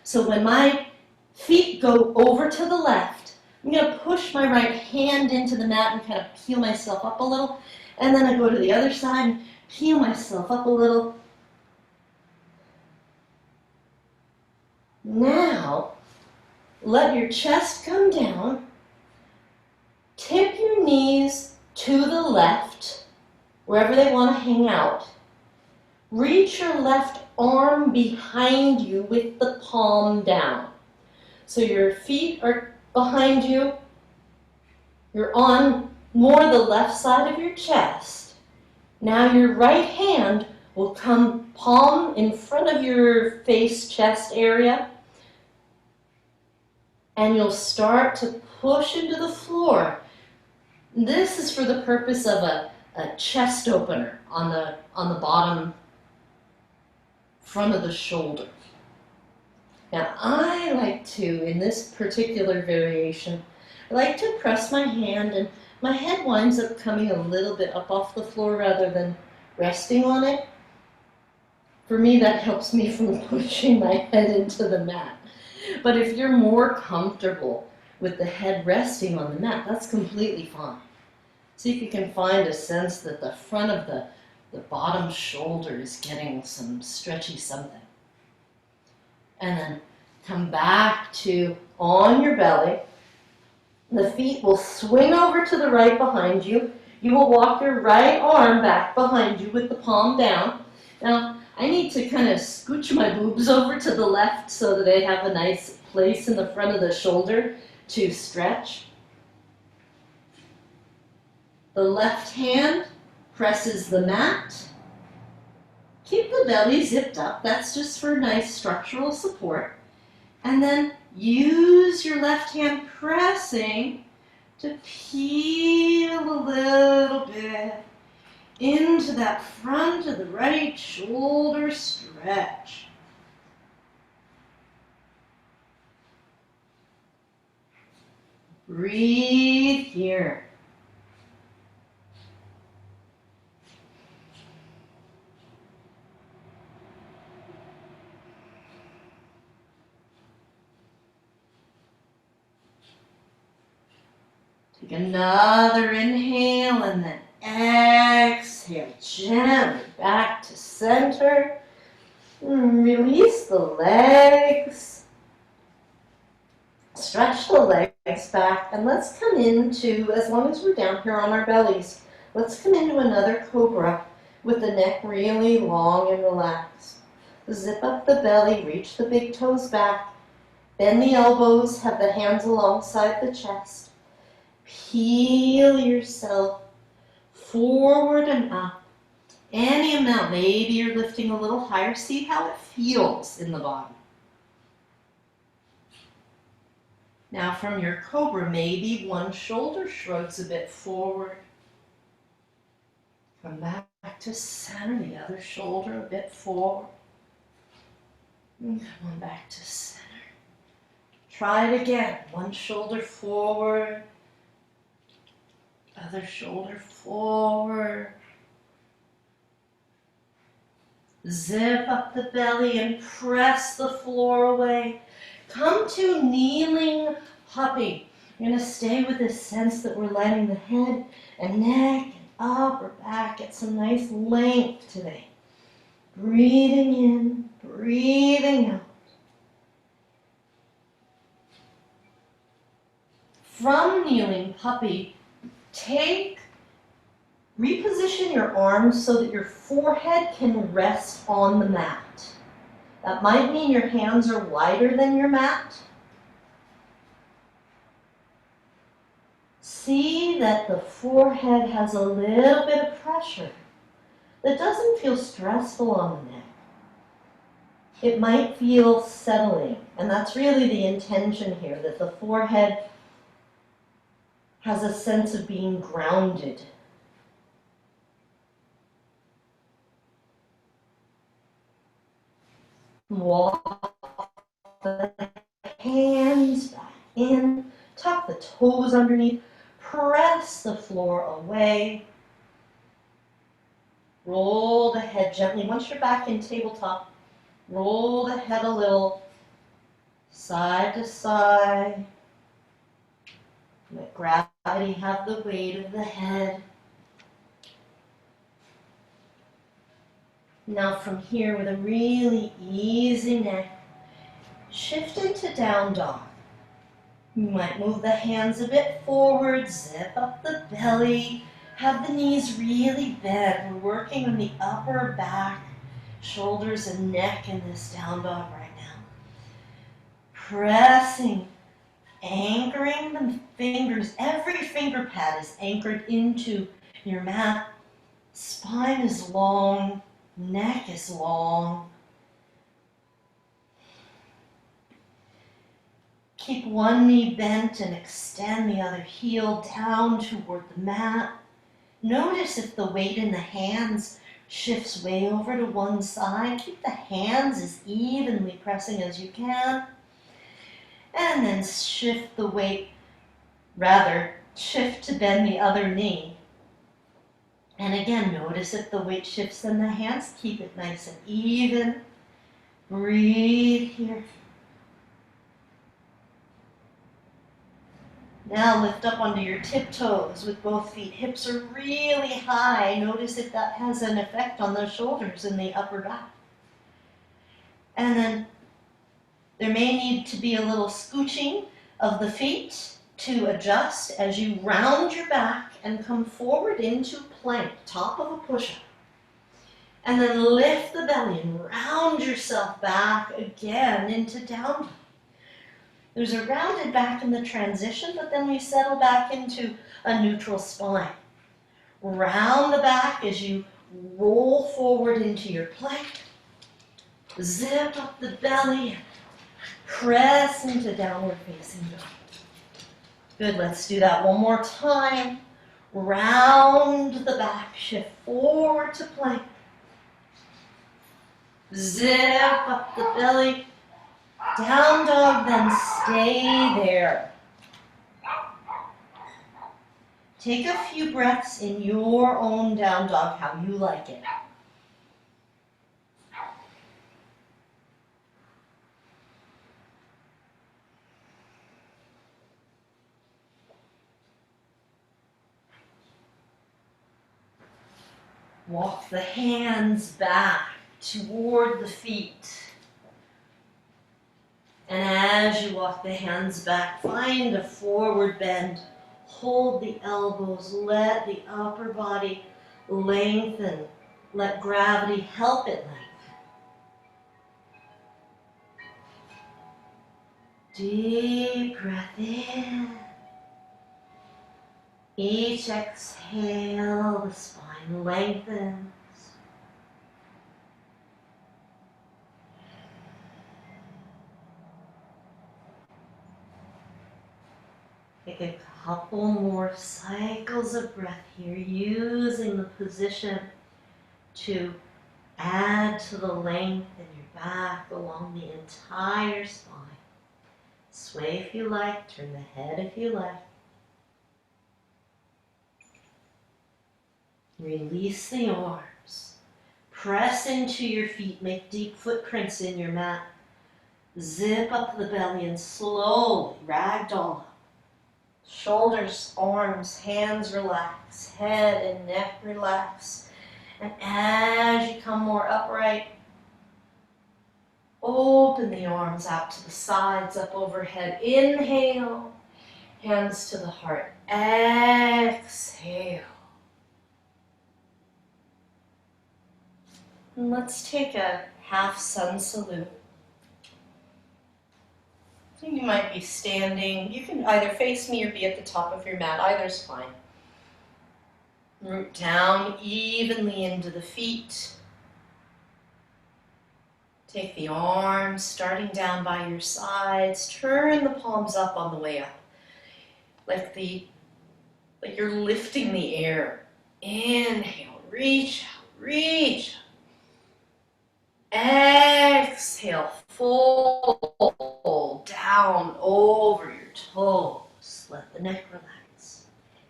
So when my feet go over to the left, I'm going to push my right hand into the mat and kind of peel myself up a little. And then I go to the other side and peel myself up a little. Now, let your chest come down. Tip your knees to the left, wherever they want to hang out. Reach your left arm behind you with the palm down. So your feet are behind you. You're on more the left side of your chest. Now your right hand will come palm in front of your face, chest area. And you'll start to push into the floor. This is for the purpose of a chest opener on the bottom front of the shoulder. Now I like to, in this particular variation, I like to press my hand and my head winds up coming a little bit up off the floor rather than resting on it. For me, that helps me from pushing my head into the mat. But if you're more comfortable with the head resting on the mat, that's completely fine. See if you can find a sense that the front of the bottom shoulder is getting some stretchy something. And then come back to on your belly. The feet will swing over to the right behind you. You will walk your right arm back behind you with the palm down. Now, I need to kind of scooch my boobs over to the left so that they have a nice place in the front of the shoulder to stretch. The left hand presses the mat. Keep the belly zipped up. That's just for nice structural support. And then use your left hand pressing to peel a little bit into that front of the right shoulder stretch. Breathe here. Take another inhale and then exhale gently back to center. Release the legs. Stretch the legs back and let's come into, as long as we're down here on our bellies, let's come into another cobra with the neck really long and relaxed. Zip up the belly, reach the big toes back, bend the elbows, have the hands alongside the chest. Peel yourself forward and up. Any amount, maybe you're lifting a little higher. See how it feels in the body. Now from your cobra, maybe one shoulder shrugs a bit forward. Come back to center, the other shoulder a bit forward. And come on back to center. Try it again. One shoulder forward, other shoulder forward. Zip up the belly and press the floor away. Come to kneeling puppy. You're going to stay with this sense that we're letting the head and neck and upper back get some nice length today. Breathing in, breathing out. From kneeling puppy, reposition your arms so that your forehead can rest on the mat. That might mean your hands are wider than your mat. See that the forehead has a little bit of pressure that doesn't feel stressful on the neck. It might feel settling, and that's really the intention here, that the forehead has a sense of being grounded. Walk the hands back in, tuck the toes underneath, press the floor away. Roll the head gently. Once you're back in tabletop, roll the head a little, side to side. Let gravity have the weight of the head. Now from here, with a really easy neck, shift into down dog. You might move the hands a bit forward, zip up the belly, have the knees really bent. We're working on the upper back, shoulders and neck in this down dog right now. Pressing, anchoring the fingers. Every finger pad is anchored into your mat. Spine is long, neck is long. Keep one knee bent and extend the other heel down toward the mat. Notice if the weight in the hands shifts way over to one side. Keep the hands as evenly pressing as you can. And then shift the weight, shift to bend the other knee. And again, notice if the weight shifts in the hands. Keep it nice and even. Breathe here. Now lift up onto your tiptoes with both feet. Hips are really high. Notice if that has an effect on the shoulders and the upper back. And then there may need to be a little scooching of the feet to adjust as you round your back and come forward into plank, top of a push-up. And then lift the belly and round yourself back again into down dog. There's a rounded back in the transition, but then we settle back into a neutral spine. Round the back as you roll forward into your plank. Zip up the belly. Press into downward facing dog. Good, let's do that one more time. Round the back, shift forward to plank. Zip up the belly. Down dog, then stay there. Take a few breaths in your own down dog, how you like it. Walk the hands back toward the feet. And as you walk the hands back, find a forward bend. Hold the elbows, let the upper body lengthen. Let gravity help it lengthen. Deep breath in. Each exhale, the spine lengthens. Take a couple more cycles of breath here, using the position to add to the length in your back along the entire spine. Sway if you like, turn the head if you like. Release the arms. Press into your feet, make deep footprints in your mat. Zip up the belly and slowly ragdoll up. Shoulders, arms, hands relax, head and neck relax. And as you come more upright, open the arms out to the sides, up overhead. Inhale, hands to the heart. Exhale. And let's take a half sun salute. So you might be standing. You can either face me or be at the top of your mat. Either's fine. Root down evenly into the feet. Take the arms starting down by your sides. Turn the palms up on the way up. Like you're lifting the air. Inhale, reach out, reach out. Exhale, fold down over your toes. Let the neck relax.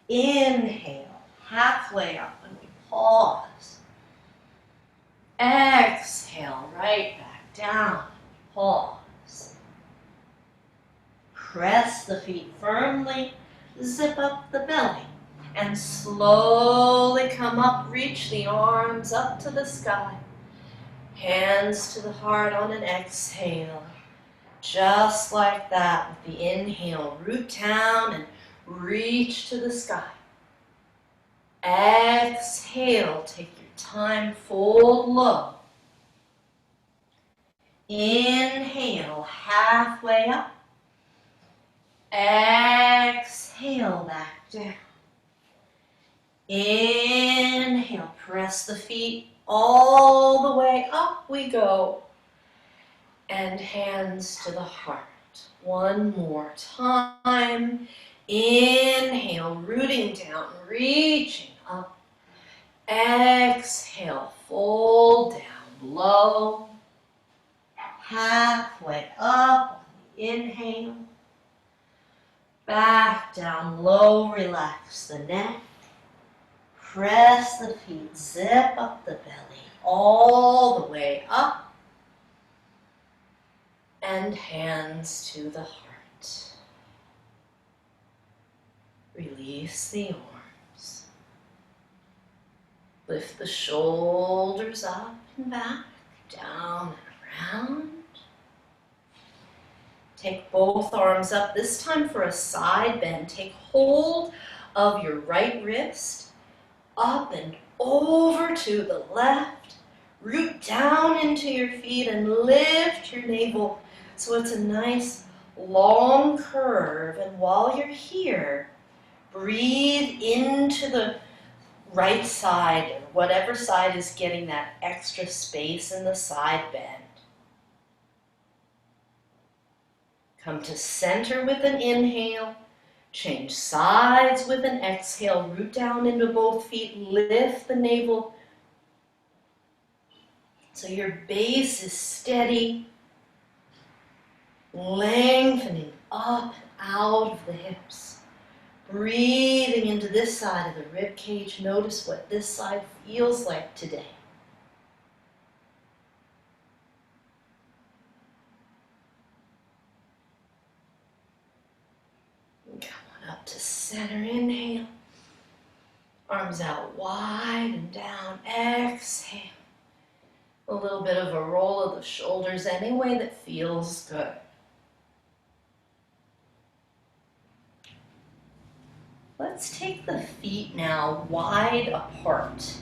Inhale, halfway up and we pause. Exhale, right back down, pause. Press the feet firmly, zip up the belly, and slowly come up, reach the arms up to the sky. Hands to the heart on an exhale. Just like that with the inhale. Root down and reach to the sky. Exhale, take your time, fold low. Inhale, halfway up. Exhale, back down. Inhale, press the feet all the way up we go. And hands to the heart. One more time. Inhale, rooting down, reaching up. Exhale, fold down low. Halfway up on the inhale. Back down low, relax the neck. Press the feet, zip up the belly all the way up. And hands to the heart. Release the arms. Lift the shoulders up and back, down and around. Take both arms up, this time for a side bend. Take hold of your right wrist, up and over to the left. Root down into your feet and lift your navel so it's a nice long curve. And while you're here, breathe into the right side, or whatever side is getting that extra space in the side bend. Come to center with an inhale. Change sides with an exhale. Root down into both feet. Lift the navel so your base is steady. Lengthening up and out of the hips. Breathing into this side of the rib cage. Notice what this side feels like today. Come on up to center. Inhale. Arms out wide and down. Exhale. A little bit of a roll of the shoulders any way that feels good. Let's take the feet now wide apart.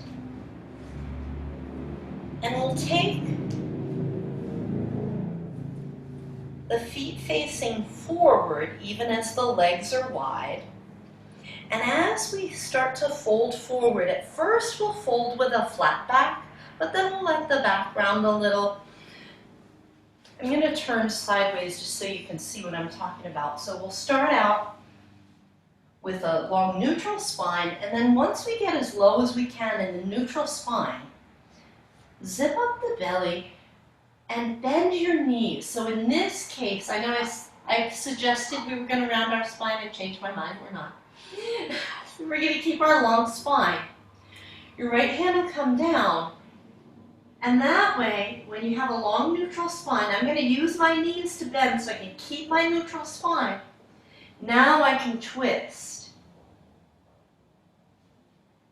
And we'll take the feet facing forward even as the legs are wide. And as we start to fold forward, at first we'll fold with a flat back, but then we'll let the back round a little. I'm going to turn sideways just so you can see what I'm talking about. So we'll start out with a long neutral spine, and then once we get as low as we can in the neutral spine, zip up the belly and bend your knees. So in this case, I know I suggested we were going to round our spine and change my mind. We're not. We're going to keep our long spine. Your right hand will come down, and that way, when you have a long neutral spine, I'm going to use my knees to bend so I can keep my neutral spine. Now I can twist.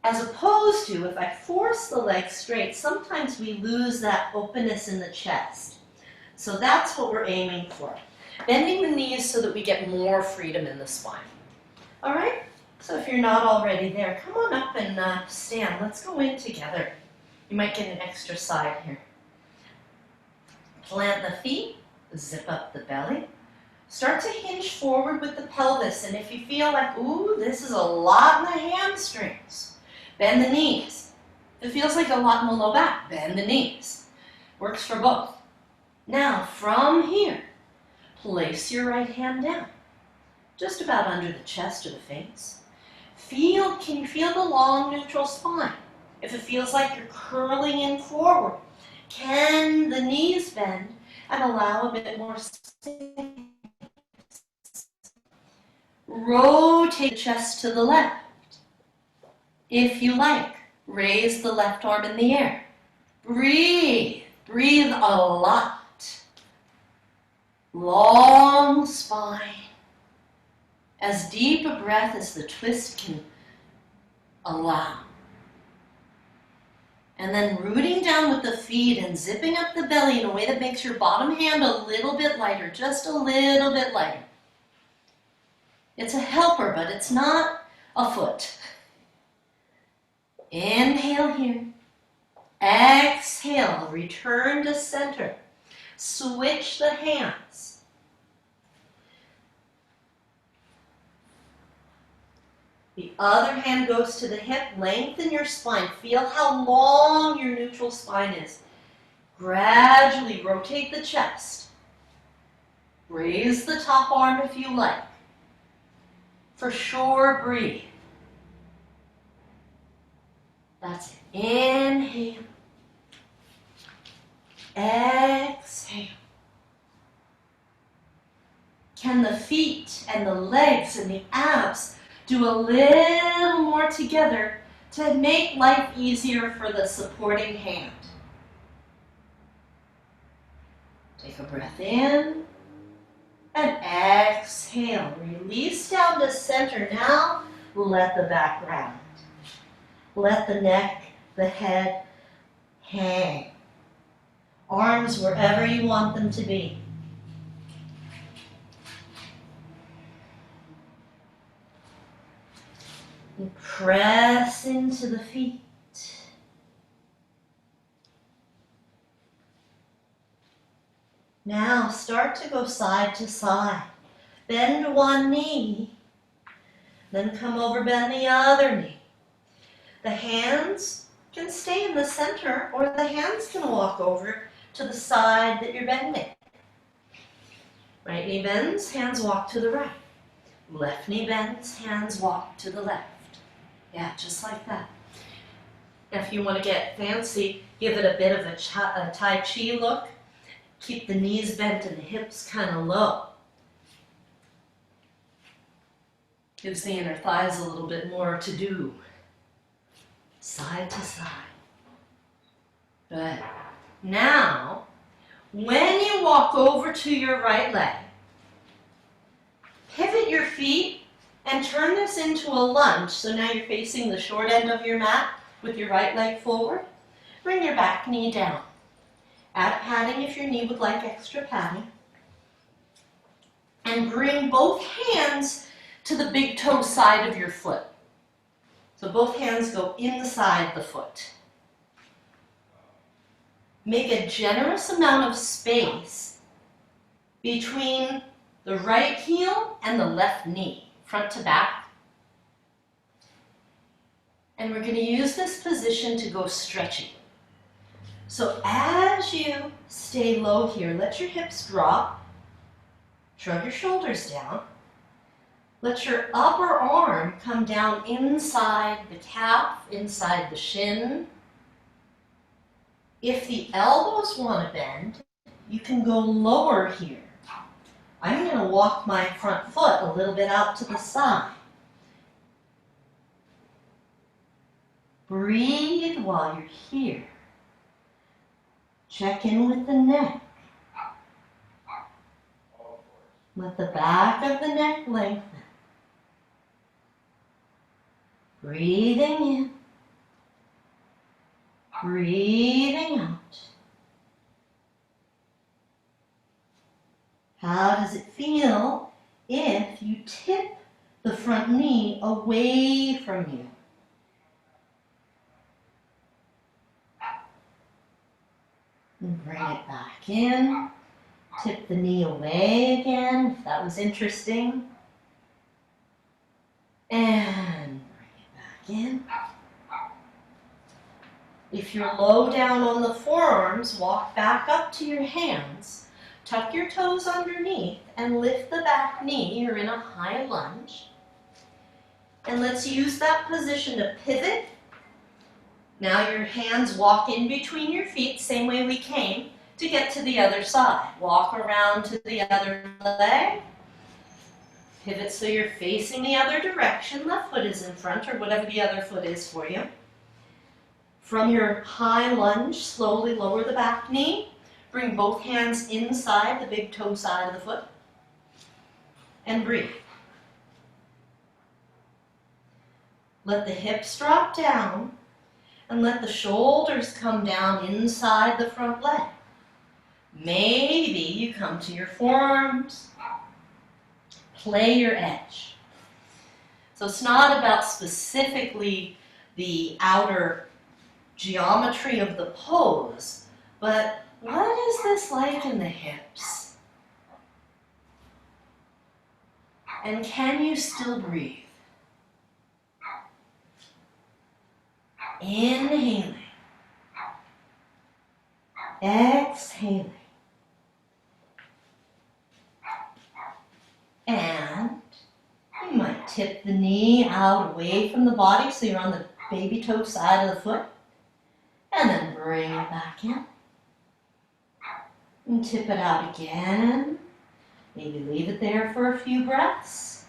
As opposed to, if I force the legs straight, sometimes we lose that openness in the chest. So that's what we're aiming for. Bending the knees so that we get more freedom in the spine. All right? So if you're not already there, come on up and stand. Let's go in together. You might get an extra side here. Plant the feet, zip up the belly. Start to hinge forward with the pelvis. And if you feel like, ooh, this is a lot in the hamstrings, bend the knees. If it feels like a lot in the low back, bend the knees. Works for both. Now, from here, place your right hand down, just about under the chest or the face. Can you feel the long neutral spine? If it feels like you're curling in forward, can the knees bend and allow a bit more space? Rotate the chest to the left. If you like, raise the left arm in the air. Breathe. Breathe a lot. Long spine. As deep a breath as the twist can allow. And then rooting down with the feet and zipping up the belly in a way that makes your bottom hand a little bit lighter, just a little bit lighter. It's a helper, but it's not a foot. Inhale here. Exhale, return to center. Switch the hands. The other hand goes to the hip. Lengthen your spine. Feel how long your neutral spine is. Gradually rotate the chest. Raise the top arm if you like. For sure, breathe. That's it. Inhale. Exhale. Can the feet and the legs and the abs do a little more together to make life easier for the supporting hand? Take a breath in and exhale. Release down to center. Now let the back round. Let the neck, the head hang. Arms wherever you want them to be. And press into the feet. Now start to go side to side. Bend one knee, then come over, bend the other knee. The hands can stay in the center, or the hands can walk over to the side that you're bending. Right knee bends, hands walk to the right. Left knee bends, hands walk to the left. Yeah, just like that. Now, if you want to get fancy, give it a bit of a Tai Chi look. Keep the knees bent and the hips kind of low. Gives the inner thighs a little bit more to do. Side to side. Good. Now, when you walk over to your right leg, pivot your feet and turn this into a lunge. So now you're facing the short end of your mat with your right leg forward. Bring your back knee down. Add padding if your knee would like extra padding. And bring both hands to the big toe side of your foot. So both hands go inside the foot. Make a generous amount of space between the right heel and the left knee, front to back. And we're going to use this position to go stretching. So as you stay low here, let your hips drop, shrug your shoulders down. Let your upper arm come down inside the calf, inside the shin. If the elbows want to bend, you can go lower here. I'm going to walk my front foot a little bit out to the side. Breathe while you're here. Check in with the neck. Let the back of the neck lengthen. Breathing in. Breathing out. How does it feel if you tip the front knee away from you? And bring it back in. Tip the knee away again, if that was interesting. And bring it back in. If you're low down on the forearms, walk back up to your hands. Tuck your toes underneath and lift the back knee. You're in a high lunge. And let's use that position to pivot. Now your hands walk in between your feet, same way we came, to get to the other side. Walk around to the other leg. Pivot so you're facing the other direction. Left foot is in front, or whatever the other foot is for you. From your high lunge, slowly lower the back knee. Bring both hands inside the big toe side of the foot. And breathe. Let the hips drop down. And let the shoulders come down inside the front leg. Maybe you come to your forearms. Play your edge. So it's not about specifically the outer geometry of the pose, but what is this like in the hips? And can you still breathe? Inhaling. Exhaling. And you might tip the knee out away from the body so you're on the baby toe side of the foot. And then bring it back in. And tip it out again. Maybe leave it there for a few breaths.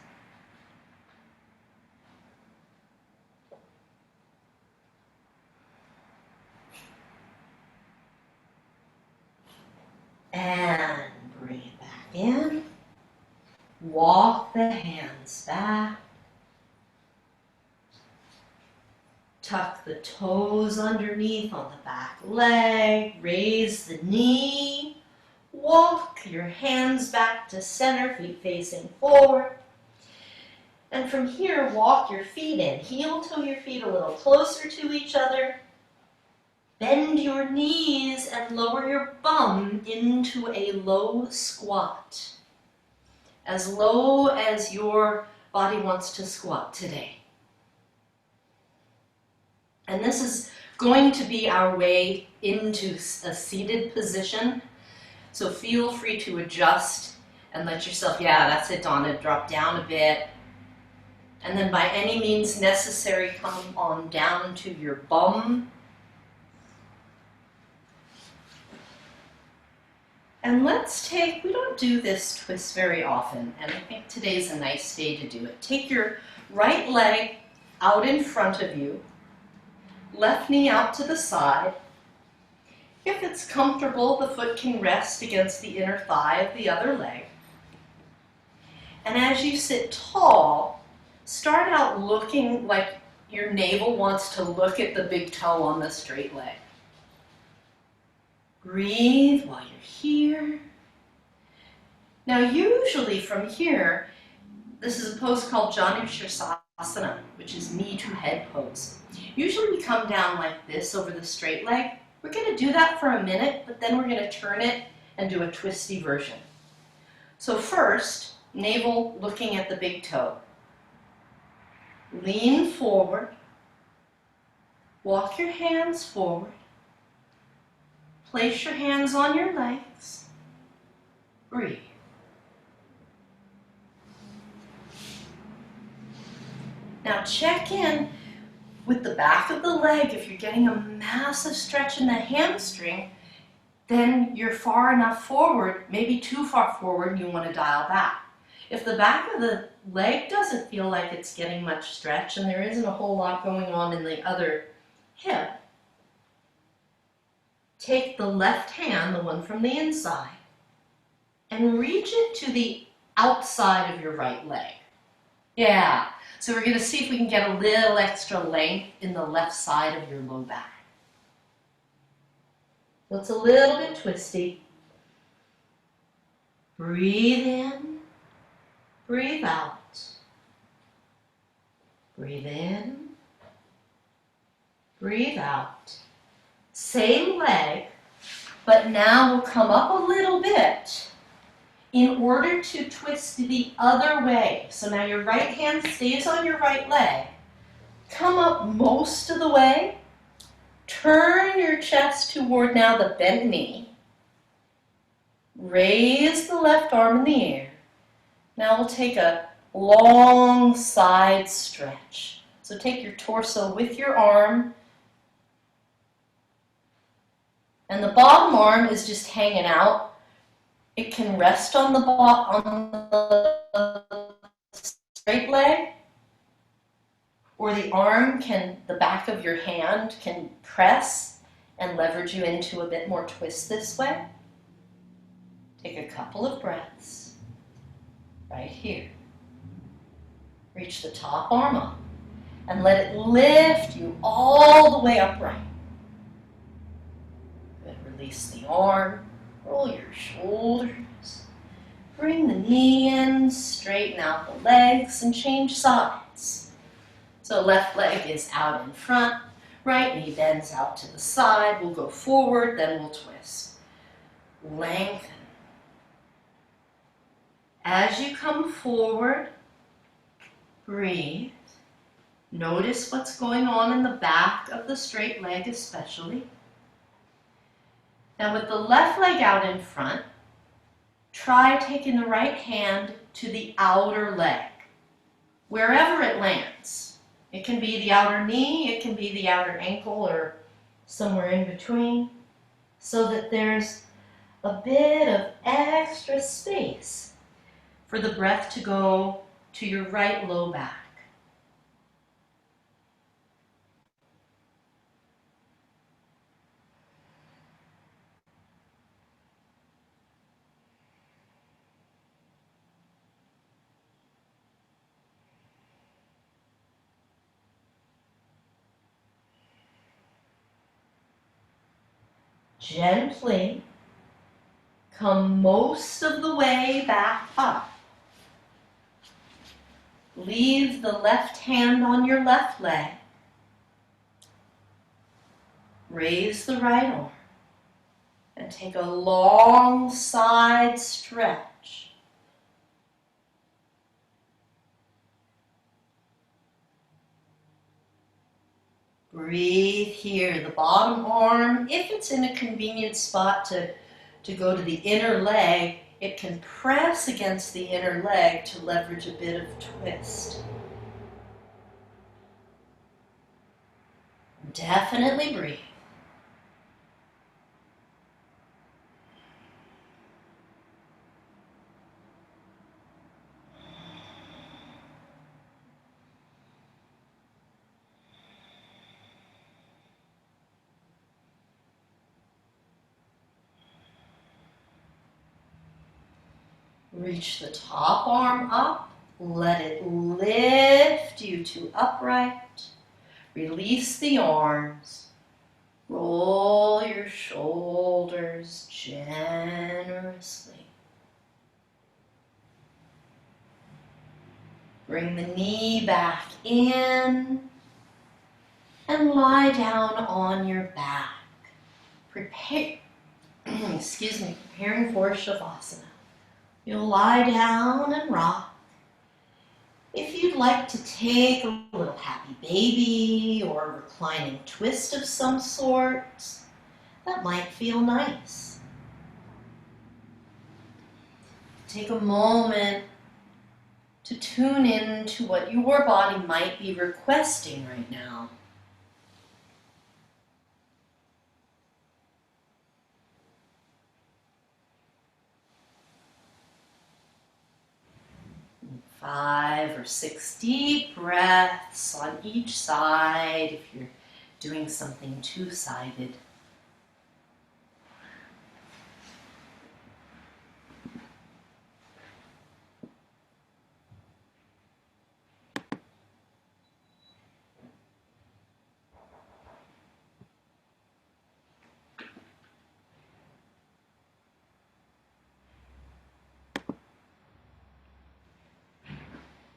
And bring it back in. Walk the hands back. Tuck the toes underneath on the back leg. Raise the knee. Walk your hands back to center, feet facing forward. And from here, walk your feet in. Heel toe your feet a little closer to each other. Bend your knees and lower your bum into a low squat. As low as your body wants to squat today. And this is going to be our way into a seated position. So feel free to adjust And let yourself, yeah, that's it, Donna, drop down a bit. And then by any means necessary, come on down to your bum. And let's take, we don't do this twist very often, and I think today's a nice day to do it. Take your right leg out in front of you, left knee out to the side. If it's comfortable, the foot can rest against the inner thigh of the other leg. And as you sit tall, start out looking like your navel wants to look at the big toe on the straight leg. Breathe while you're here. Now usually from here, this is a pose called Janu Sirsasana, which is knee to head pose. Usually we come down like this over the straight leg. We're going to do that for a minute, but then we're going to turn it and do a twisty version. So first, navel looking at the big toe. Lean forward. Walk your hands forward. Place your hands on your legs. Breathe. Now check in with the back of the leg. If you're getting a massive stretch in the hamstring, then you're far enough forward, maybe too far forward, and you want to dial back. If the back of the leg doesn't feel like it's getting much stretch and there isn't a whole lot going on in the other hip, take the left hand, the one from the inside, and reach it to the outside of your right leg. Yeah, so we're going to see if we can get a little extra length in the left side of your low back. So it's a little bit twisty. Breathe in, breathe out. Breathe in, breathe out. Same leg, but now we'll come up a little bit in order to twist the other way. So now your right hand stays on your right leg. Come up most of the way. Turn your chest toward now the bent knee. Raise the left arm in the air. Now we'll take a long side stretch. So take your torso with your arm. And the bottom arm is just hanging out. It can rest on the straight leg, or the arm can, the back of your hand can press and leverage you into a bit more twist this way. Take a couple of breaths right here. Reach the top arm up and let it lift you all the way upright. Good. Release the arm. Roll your shoulders. Bring the knee in, straighten out the legs, and change sides. So left leg is out in front, right knee bends out to the side. We'll go forward, then we'll twist. Lengthen. As you come forward, breathe. Notice what's going on in the back of the straight leg especially. Now with the left leg out in front, try taking the right hand to the outer leg, wherever it lands. It can be the outer knee, it can be the outer ankle, or somewhere in between, so that there's a bit of extra space for the breath to go to your right low back. Gently come most of the way back up. Leave the left hand on your left leg. Raise the right arm and take a long side stretch. Breathe here. The bottom arm, if it's in a convenient spot to go to the inner leg, It can press against the inner leg to leverage a bit of twist. Definitely breathe. Reach the top arm up. Let it lift you to upright. Release the arms. Roll your shoulders generously. Bring the knee back in and lie down on your back. Preparing for Shavasana. You'll lie down and rock. If you'd like to take a little happy baby or a reclining twist of some sort, that might feel nice. Take a moment to tune in to what your body might be requesting right now. Five or six deep breaths on each side if you're doing something two-sided.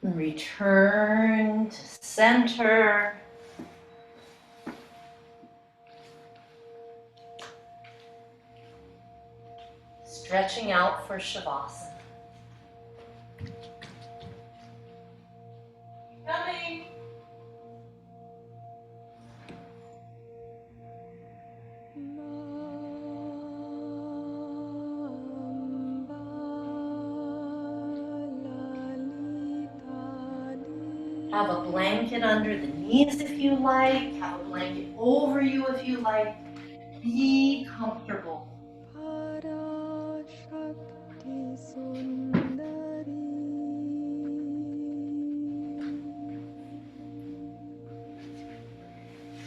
Return to center. Stretching out for Shavasana. Coming. Have a blanket under the knees if you like. Have a blanket over you if you like. Be comfortable.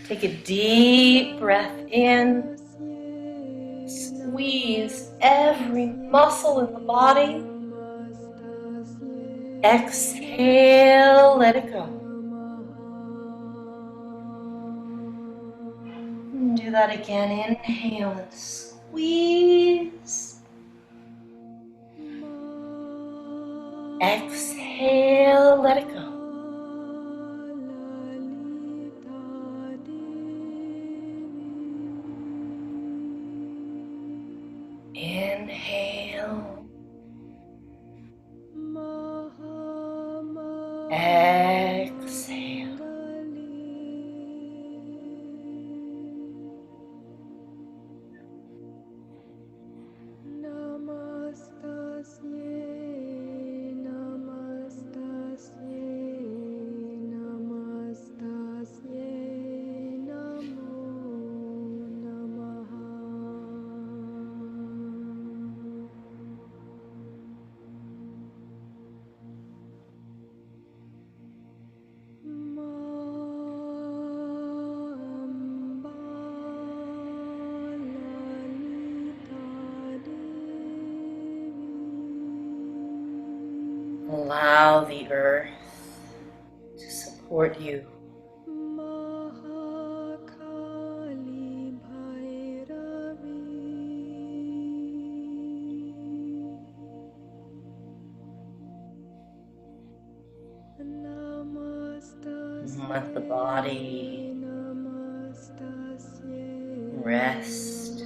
Take a deep breath in. Squeeze every muscle in the body. Exhale, let it go. Do that again. Inhale and squeeze. Exhale, let it go. Inhale. Exhale. Allow the earth to support you. Let the body rest.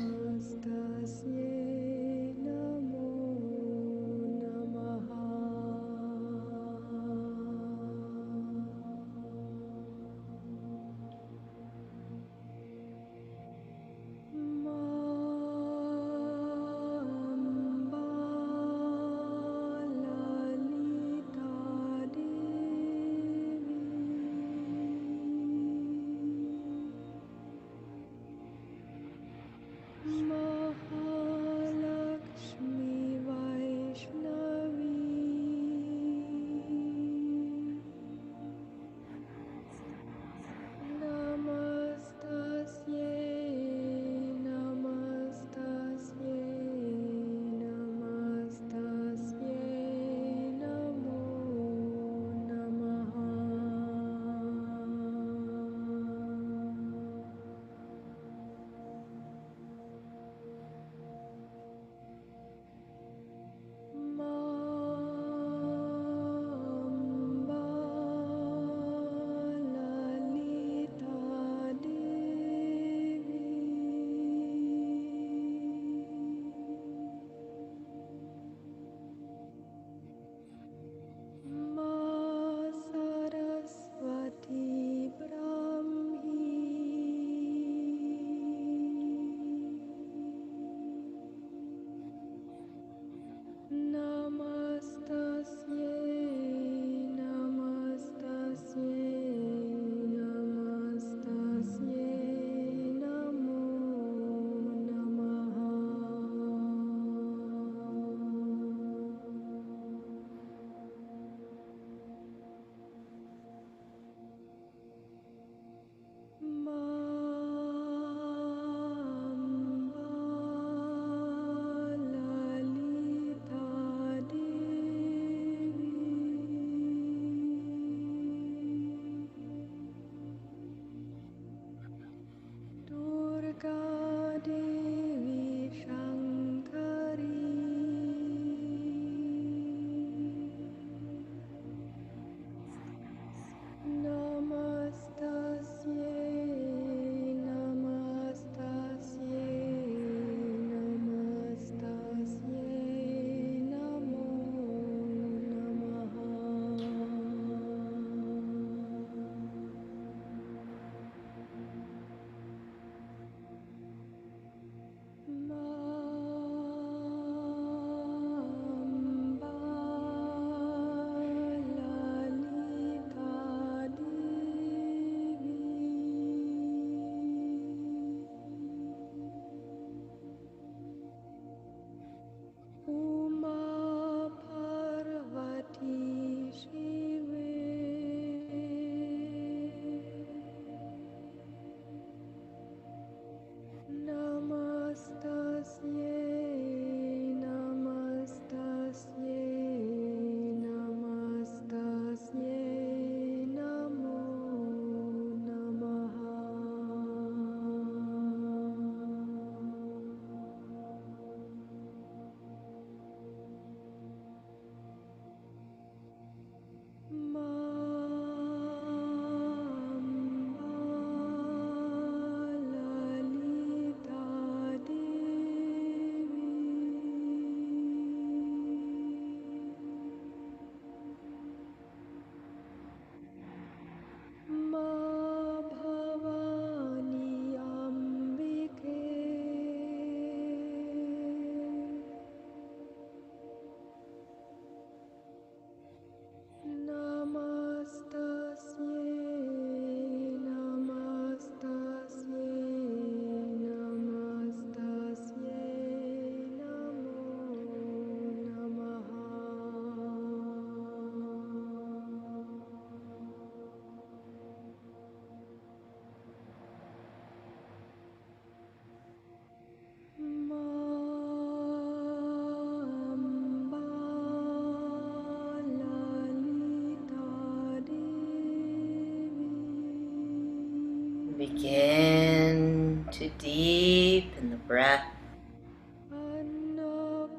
begin to deepen the breath.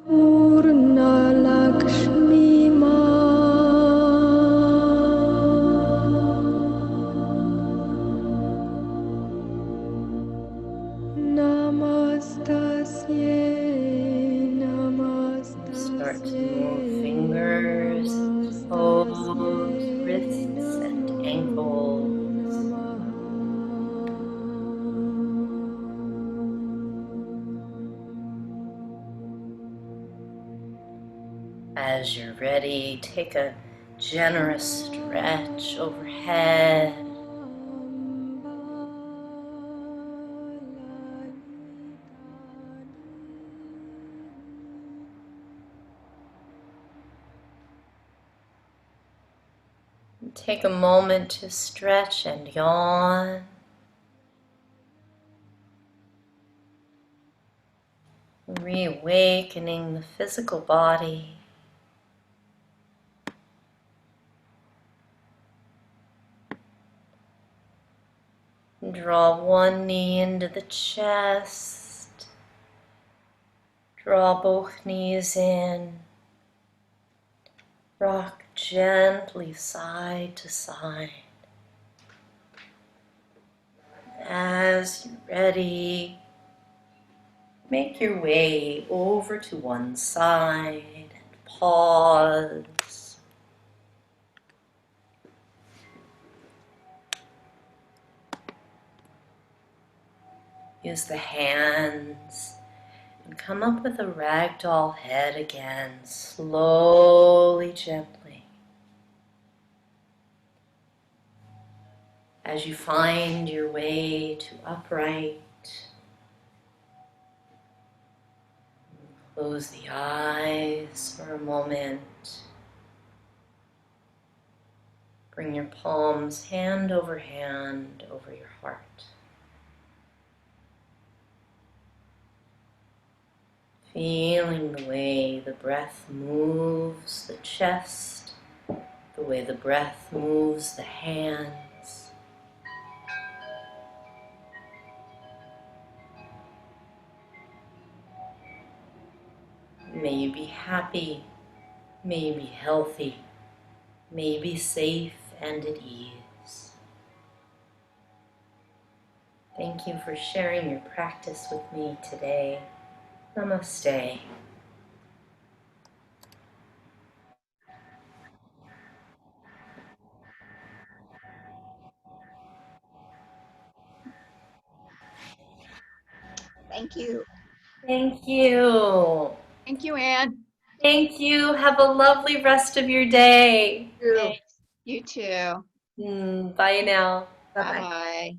Purna Lakshmi Ma Namastasye Start to Namastasye move fingers, toes, wrists, and ankles. As you're ready, take a generous stretch overhead. Take a moment to stretch and yawn. Reawakening the physical body. Draw one knee into the chest. Draw both knees in. Rock gently side to side. As you're ready, make your way over to one side and pause. Use the hands and come up with a ragdoll head again, slowly, gently. As you find your way to upright, close the eyes for a moment. Bring your palms hand over your heart. Feeling the way the breath moves the chest, the way the breath moves the hands. May you be happy, may you be healthy, may you be safe and at ease. Thank you for sharing your practice with me today. Namaste. Thank you. Thank you. Thank you, Ann. Thank you. Have a lovely rest of your day. You. Thanks. You too. Bye now. Bye-bye. Bye.